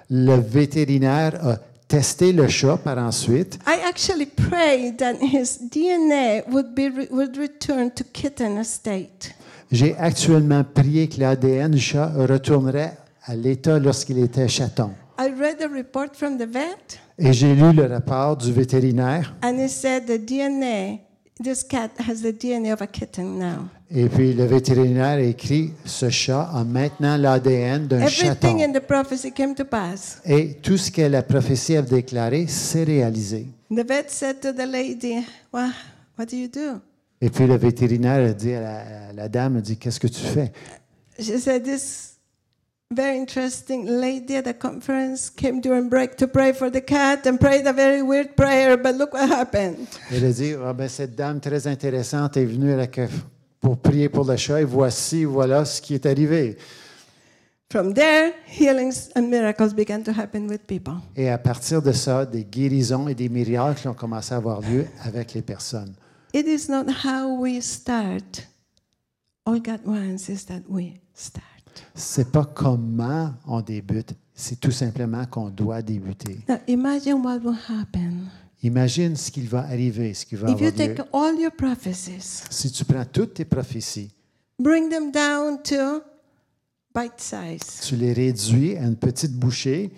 Le vétérinaire a testé le chat par ensuite. I actually prayed that his DNA would return to kitten state. J'ai actuellement prié que l'ADN du chat retournerait à l'état lorsqu'il était chaton. I read a report from the vet, Et j'ai lu le rapport du vétérinaire. and it said the DNA, this cat has the DNA of a kitten now. Et puis le vétérinaire a écrit, ce chat a maintenant l'ADN d'un Everything chaton. in the prophecy came to pass. Et tout ce que la prophétie avait déclaré s'est réalisé. The vet said to the lady, well, what do you do? Et puis le vétérinaire a dit à la dame, a dit, qu'est-ce que tu fais? She said, this very interesting lady at the conference came during break to pray for the cat and prayed a very weird prayer, but look what happened. Elle a dit, ah ben, cette dame très intéressante est venue pour prier pour le chat et voilà ce qui est arrivé. From there, healings and miracles began to happen with people. Et à partir de ça, des guérisons et des miracles ont commencé à avoir lieu avec les personnes. It is not how we start. All God wants is that we start. C'est pas comment on débute, c'est tout simplement qu'on doit débuter. Now imagine what will happen Imagine ce qu'il va arriver, ce qui va if you avoir lieu. take all your prophecies, Si tu prends toutes tes prophéties, bring them down to bite size. tu les réduis à une petite bouchée,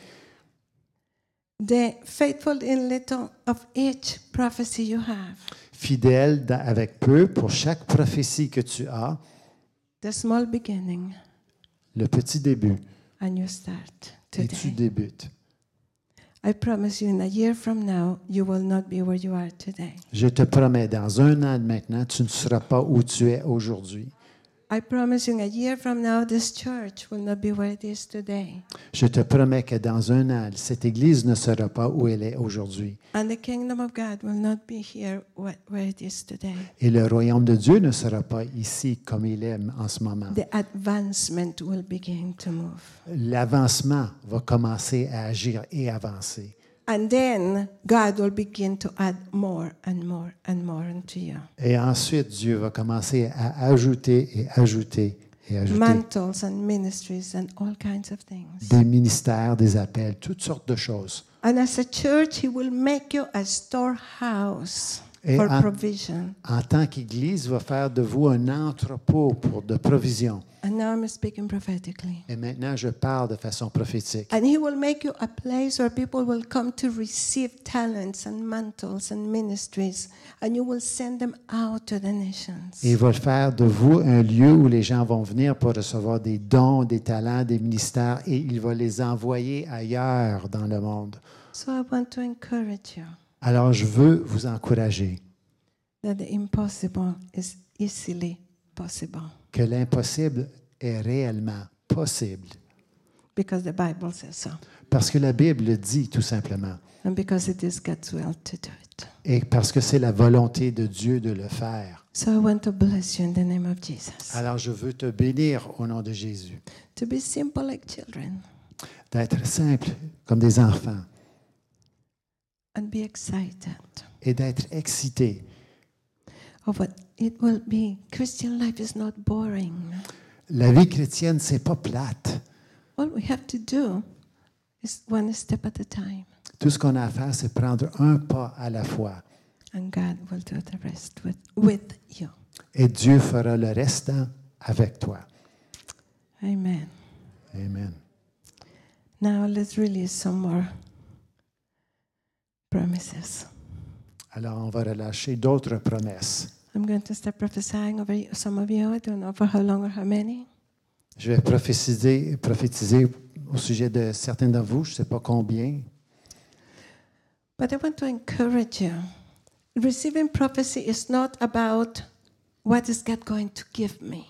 The faithful in little of each prophecy you have. fidèle avec peu pour chaque prophétie que tu as, The small beginning, le petit début, and you start et tu today. débutes. I promise you, in a year from now, you will not be where you are today. Je te promets, dans un an de maintenant, tu ne seras pas où tu es aujourd'hui. I promise you, in a year from now, this church will not be where it is today. Je te promets que dans un an, cette Église ne sera pas où elle est aujourd'hui. And the kingdom of God will not be here where it is today. Et le royaume de Dieu ne sera pas ici comme il est en ce moment. The advancement will begin to move. L'avancement va commencer à agir et avancer. And then God will begin to add more and more and more unto you. Et ensuite, Dieu va commencer à ajouter et ajouter et ajouter Mantles and ministries and all kinds of things. des ministères, des appels, toutes sortes de choses. And as a church, He will make you a storehouse Et for en- provision. En tant qu'Église, il va faire de vous un entrepôt de provision. And now I'm speaking prophetically. Et maintenant, je parle de façon prophétique. And He will make you a place where people will come to receive talents and mantles and ministries, and you will send them out to the nations. Et il va faire de vous un lieu où les gens vont venir pour recevoir des dons, des talents, des ministères, et il va les envoyer ailleurs dans le monde. So I want to encourage you Alors, je veux vous encourager that the impossible is easily possible que l'impossible est réellement possible. because the Bible says so, Parce que la Bible le dit tout simplement. and because it is God's will to do it. Et parce que c'est la volonté de Dieu de le faire. So I want to bless you in the name of Jesus. Alors, je veux te bénir au nom de Jésus. To be simple like children D'être simple comme des enfants and be excited et d'être excité. of what it will be. Christian life is not boring. La vie chrétienne, c'est pas plate. All we have to do is one step at a time, Tout ce qu'on a à faire, c'est prendre un pas à la fois. and God will do the rest with you. Et Dieu fera le restant avec toi. Amen. Amen. Now let's release some more promises. Alors, on va relâcher d'autres promesses. I'm going to start prophesying over some of you. I don't know for how long or how many. Je vais prophétiser au sujet de certains d'entre vous, je ne sais pas combien. But I want to encourage you. Receiving prophecy is not about what is God going to give me.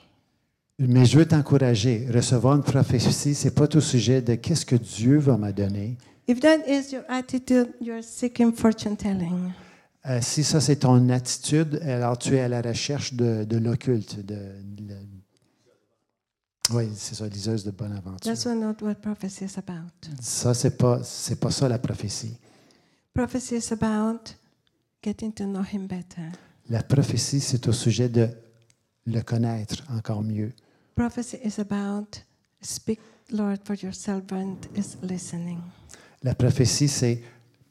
Mais je veux t'encourager. Recevoir une prophétie, ce n'est pas au sujet de qu'est-ce que Dieu va me donner. If that is your attitude, you're seeking fortune telling. Si ça, c'est ton attitude, alors tu es à la recherche de l'occulte. Oui, c'est ça, liseuse de bonne aventure. That's not what prophecy is about. Ça, c'est pas ça la prophétie. Prophecy is about getting to know Him better. La prophétie, c'est au sujet de le connaître encore mieux. Prophecy is about speak, Lord, for your servant is listening. La prophétie, c'est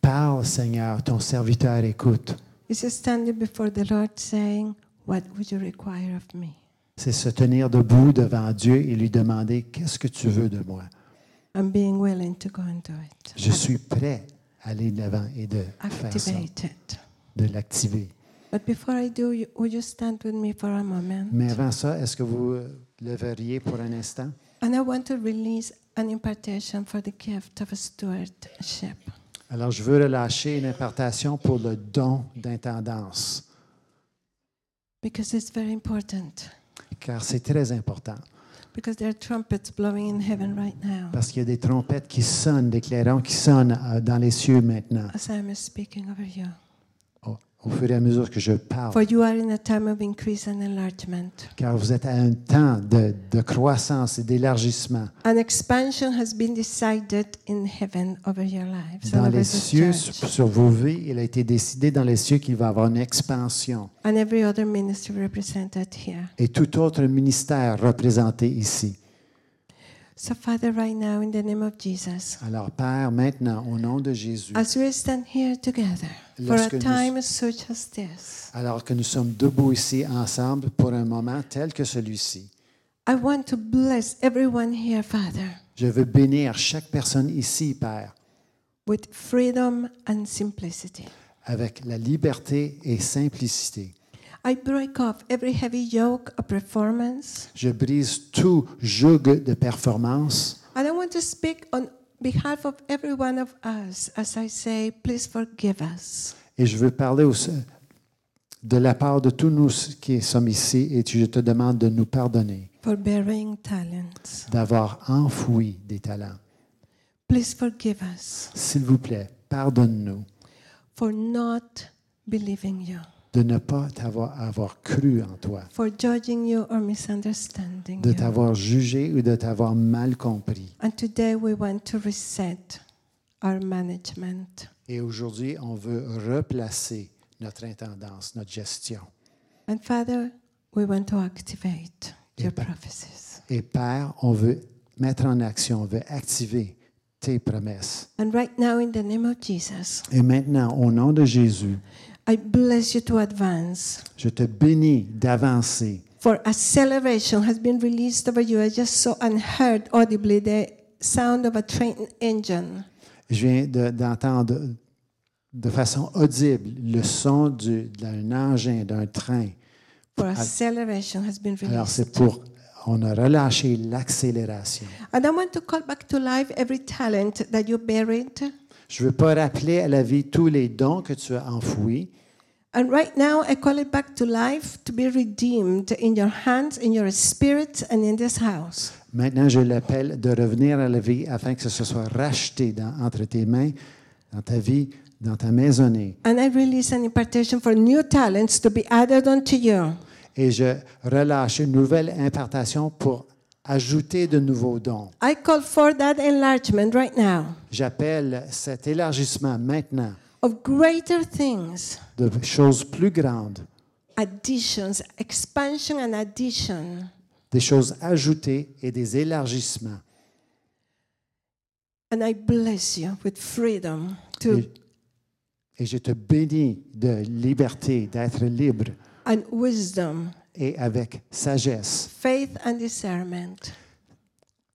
parle, Seigneur, ton serviteur écoute. It's standing before the Lord saying, what would you require of me? C'est se tenir debout devant Dieu et lui demander qu'est-ce que tu veux de moi. I'm being willing to go and do it. Je suis prêt à aller de l'avant et de faire ça, Activate it. de l'activer. But before I do, would you stand with me for a moment? Mais avant ça, est-ce que vous leveriez pour un instant? And I want to release an impartation for the gift of stewardship. Alors, je veux relâcher une impartation pour le don d'intendance, Because it's very important. car c'est très important. Because there are trumpets blowing in heaven right now Parce qu'il y a des trompettes qui sonnent, des clairons qui sonnent dans les cieux maintenant, as I am speaking over you. au fur et à mesure que je parle. For you are in a time of increase and enlargement. Car vous êtes à un temps de croissance et d'élargissement. An expansion has been decided in heaven over your lives. Dans and over les this cieux, church. sur vos vies, il a été décidé dans les cieux qu'il va y avoir une expansion. And every other ministry represented here. Et tout autre ministère représenté ici. So, Father, right now, in the name of Jesus, Alors, Père, maintenant, au nom de Jésus, as we stand here together for a Lorsque nous- time such as this, alors que nous sommes debout ici ensemble pour un moment tel que celui-ci, I want to bless everyone here, Father, je veux bénir chaque personne ici, Père, with freedom and simplicity. avec la liberté et simplicité. I break off every heavy yoke of performance. Je brise tout joug de performance. And I want to speak on behalf of every one of us as I say, please forgive us. Et je veux parler de la part de tous nous qui sommes ici et je te demande de nous pardonner For burying talents. d'avoir enfoui des talents. Please forgive us S'il vous plaît, pardonne-nous for not believing you, de ne pas avoir cru en toi, for judging you or misunderstanding de you. t'avoir jugé ou de t'avoir mal compris. And today we want to reset our management. Et aujourd'hui, on veut replacer notre intendance, notre gestion. And Father, we want to activate your Amen. prophecies. Et Père, on veut mettre en action, on veut activer tes promesses. And right now, in the name of Jesus, Et maintenant, au nom de Jésus, I bless you to advance. je te bénis d'avancer. For acceleration has been released over you. I just saw and heard audibly the sound of a train engine. Je viens d'entendre de façon audible le son d'un engin, d'un train. For acceleration has been Alors, c'est released. on a relâché l'accélération. And I want to call back to life every talent that you buried. Je ne veux pas rappeler à la vie tous les dons que tu as enfouis. And right now, I call it back to life to be redeemed in your hands, in your spirit, and in this house. Maintenant, je l'appelle de revenir à la vie afin que ce soit racheté entre tes mains, dans ta vie, dans ta maisonnée. And I release an impartation for new talents to be added unto you. Et je relâche une nouvelle impartation pour ajouter de nouveaux dons. I call for that enlargement right now. J'appelle cet élargissement maintenant. of greater things, de choses plus grandes, additions, expansion and addition. des choses ajoutées et des élargissements. And I bless you with freedom to Et je te bénis de liberté, d'être libre and wisdom, et avec sagesse, faith and discernment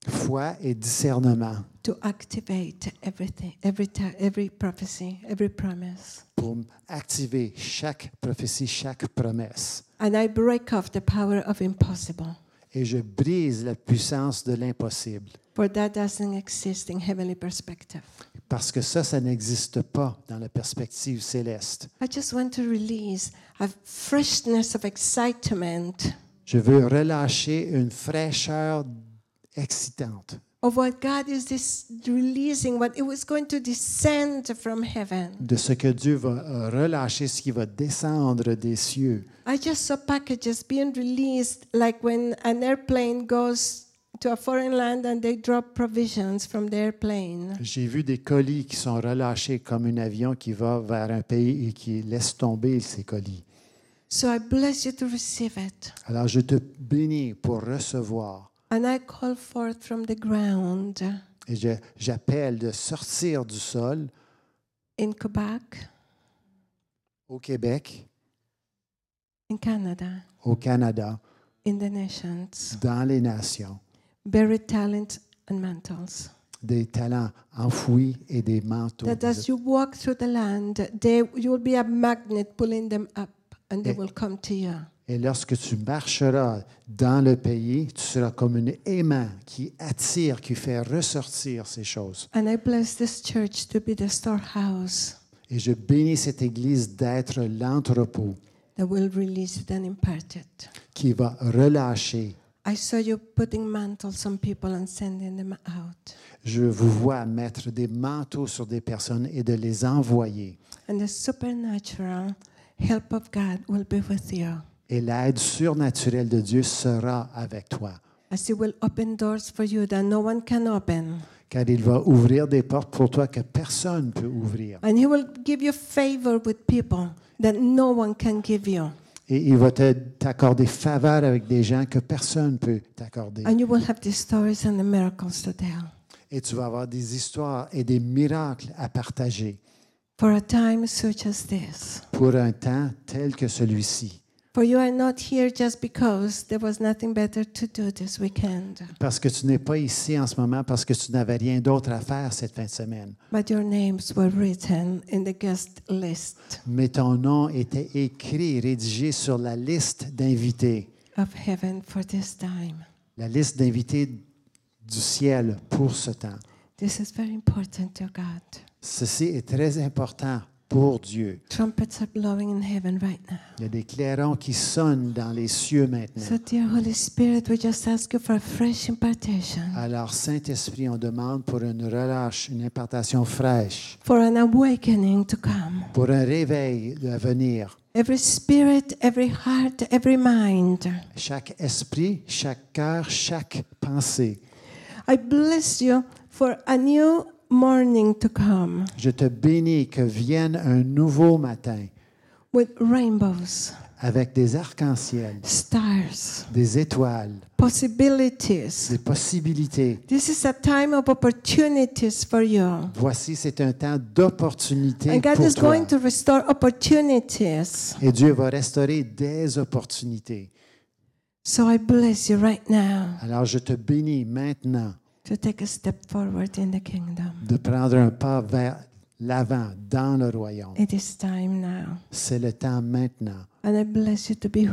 foi et discernement to activate everything, every prophecy, every promise. pour activer chaque prophétie, chaque promesse. And I break off the power of impossible, Et je brise la puissance de l'impossible. for that doesn't exist in heavenly perspective. Parce que ça n'existe pas dans la perspective céleste. I just want to release a freshness of excitement Je veux relâcher une fraîcheur excitante of what God is releasing, what it was going to descend from heaven. de ce que Dieu va relâcher, ce qui va descendre des cieux. I just saw packages being released like when an airplane goes to a foreign land and they drop provisions from the airplane. J'ai vu des colis qui sont relâchés comme un avion qui va vers un pays et qui laisse tomber ces colis. So I bless you to receive it. Alors je te bénis pour recevoir And I call forth from the ground et j'appelle de sortir du sol in Quebec, au Québec, in Canada, au Canada, in the nations, dans les nations, buried talent and mantles. des talents enfouis et des manteaux. That as you walk through the land, you will be a magnet pulling them up and they will come to you. Et lorsque tu marcheras dans le pays, tu seras comme un aimant qui attire, qui fait ressortir ces choses. And I bless this church to be the storehouse Et je bénis cette Église d'être l'entrepôt that will release it and impart it. qui va relâcher. I saw you putting mantles on people and sending them out. Je vous vois mettre des manteaux sur des personnes et de les envoyer. And the supernatural help of God will be with you. Et l'aide surnaturelle de Dieu sera avec toi. As He will open doors for you that no one can open. Car il va ouvrir des portes pour toi que personne ne peut ouvrir. And He will give you favor with people that no one can give you. Et il va t'accorder faveur avec des gens que personne ne peut t'accorder. And you will have the stories and the miracles to tell. Et tu vas avoir des histoires et des miracles à partager For a time such as this. pour un temps tel que celui-ci. For you are not here just because there was nothing better to do this weekend. Parce que tu n'es pas ici en ce moment parce que tu n'avais rien d'autre à faire cette fin de semaine. But your names were written in the guest list Mais ton nom était écrit, rédigé sur la liste d'invités. of heaven for this time. La liste d'invités du ciel pour ce temps. This is very important to God. Ceci est très important pour Dieu. Trumpets are blowing in heaven right now. Il y a des clairons qui sonnent dans les cieux maintenant. So, dear Holy Spirit, we just ask you for a fresh impartation, Alors, Saint-Esprit, on demande pour une relâche, une impartation fraîche, for an awakening to come. pour un réveil à venir. Every spirit, every heart, every mind. Chaque esprit, chaque cœur, chaque pensée. I bless you for a new morning to come Je te bénis que vienne un nouveau matin with rainbows, avec des arcs-en-ciel, stars, des étoiles, possibilities. des possibilités. This is a time of opportunities for you. Voici, c'est un temps d'opportunité And God pour is toi. going to restore opportunities. Et Dieu va restaurer des opportunités. So I bless you right now Alors, je te bénis maintenant to take a step forward in the kingdom. de prendre un pas vers l'avant dans le royaume. It is time now. C'est le temps maintenant. And I bless you to be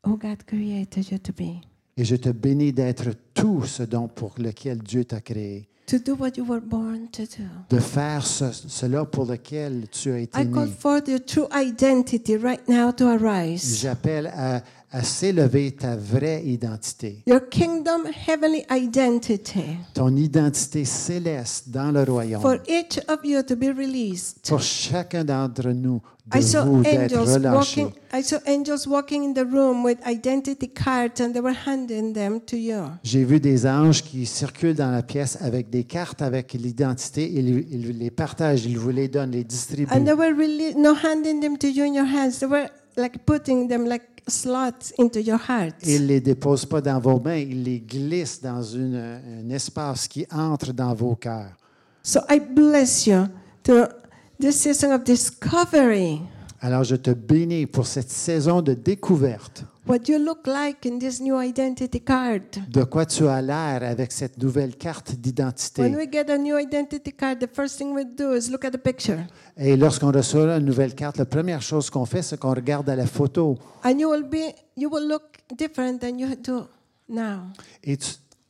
who God created you to be. Et je te bénis d'être tout ce dont pour lequel Dieu t'a créé. To do what you were born to do. De faire cela pour lequel tu as été I call né. forth your true identity right now to arise. J'appelle à à s'élever ta vraie identité, your kingdom heavenly identity, ton identité céleste dans le royaume. for each of you to be released. Pour chacun d'entre nous, de I saw vous, d'être relâché. I saw angels walking in the room with identity cards, and they were handing them to you. J'ai vu des anges qui circulent dans la pièce avec des cartes avec l'identité. Ils les partagent, ils vous les donnent, les distribuent. And they were really no handing them to you in your hands. They were like putting them like slots into your heart. Ils ne les déposent pas dans vos mains, ils les glissent dans un espace qui entre dans vos cœurs. So I bless you to this season of discovery. Alors je te bénis pour cette saison de découverte. What you look like in this new identity card. De quoi tu as l'air avec cette nouvelle carte When d'identité. we get a new identity card, the first thing we do is look at the picture. Et lorsqu'on reçoit une nouvelle carte, la première chose qu'on fait, c'est qu'on regarde à la photo. And you will look different than you do now. Et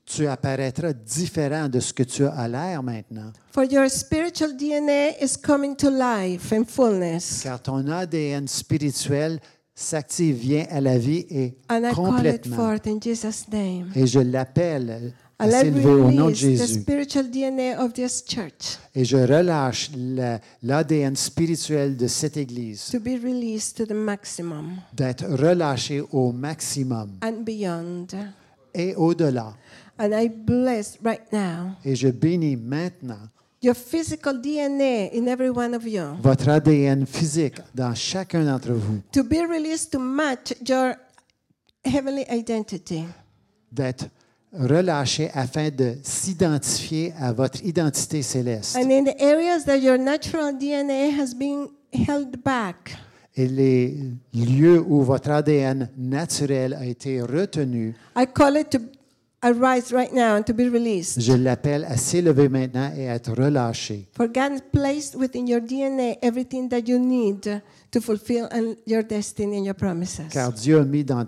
tu apparaîtras différent de ce que tu as à l'air maintenant. For your spiritual DNA is coming to life in fullness. Car ton ADN spirituel s'active, vient à la vie et And I call it complètement. forth in Jesus' name. Et je l'appelle à And I s'élever au nom de release the Jésus. spiritual DNA of this church Et je relâche l'ADN spirituel de cette Église to be released to the maximum d'être relâché au maximum and beyond. et au-delà. And I bless right now Et je bénis maintenant your physical DNA in every one of you votre ADN physique dans chacun d'entre vous, to be released to match your heavenly identity. d'être relâché afin de s'identifier à votre identité céleste. And in the areas that your natural DNA has been held back, Et les lieux où votre ADN naturel a été retenu, I call it to arise right now and to be released. je l'appelle à s'élever maintenant et à être relâché. For God has placed within your DNA everything that you need to fulfill your destiny and your promises. Car Dieu a mis dans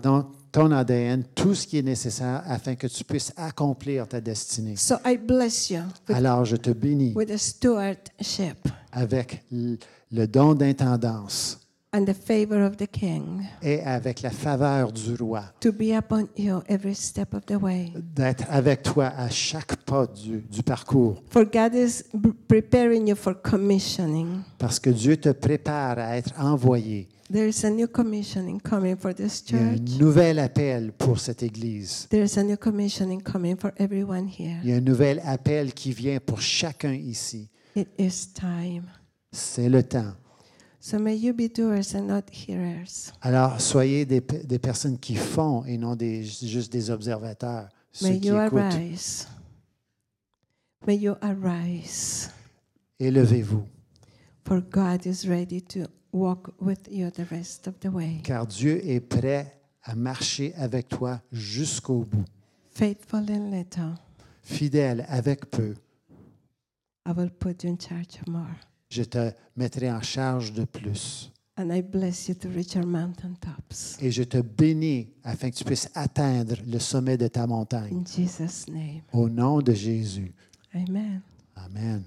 ton ADN tout ce qui est nécessaire afin que tu puisses accomplir ta destinée. So I bless you Alors je te bénis with a stewardship avec le don d'intendance and the favor of the King et avec la faveur du roi, to be upon you every step of the way. d'être avec toi à chaque pas du parcours. For God is preparing you for commissioning. Parce que Dieu te prépare à être envoyé. There is a new commissioning coming for this Il y a un church. nouvel appel pour cette Église. There is a new commissioning coming for everyone here. Il y a un nouvel appel qui vient pour chacun ici. It is time. C'est le temps. So may you be doers and not hearers. Alors, soyez des personnes qui font et non juste des observateurs, ceux May qui you écoutent. arise. May you arise. Élevez-vous, For God is ready to walk with you the rest of the way. car Dieu est prêt à marcher avec toi jusqu'au bout. Faithful in little, Fidèle avec peu, I will put you in charge of more. je te mettrai en charge de plus. And I bless you to reach your mountain tops. Et je te bénis afin que tu puisses atteindre le sommet de ta montagne. In Jesus' name. Au nom de Jésus. Amen. Amen.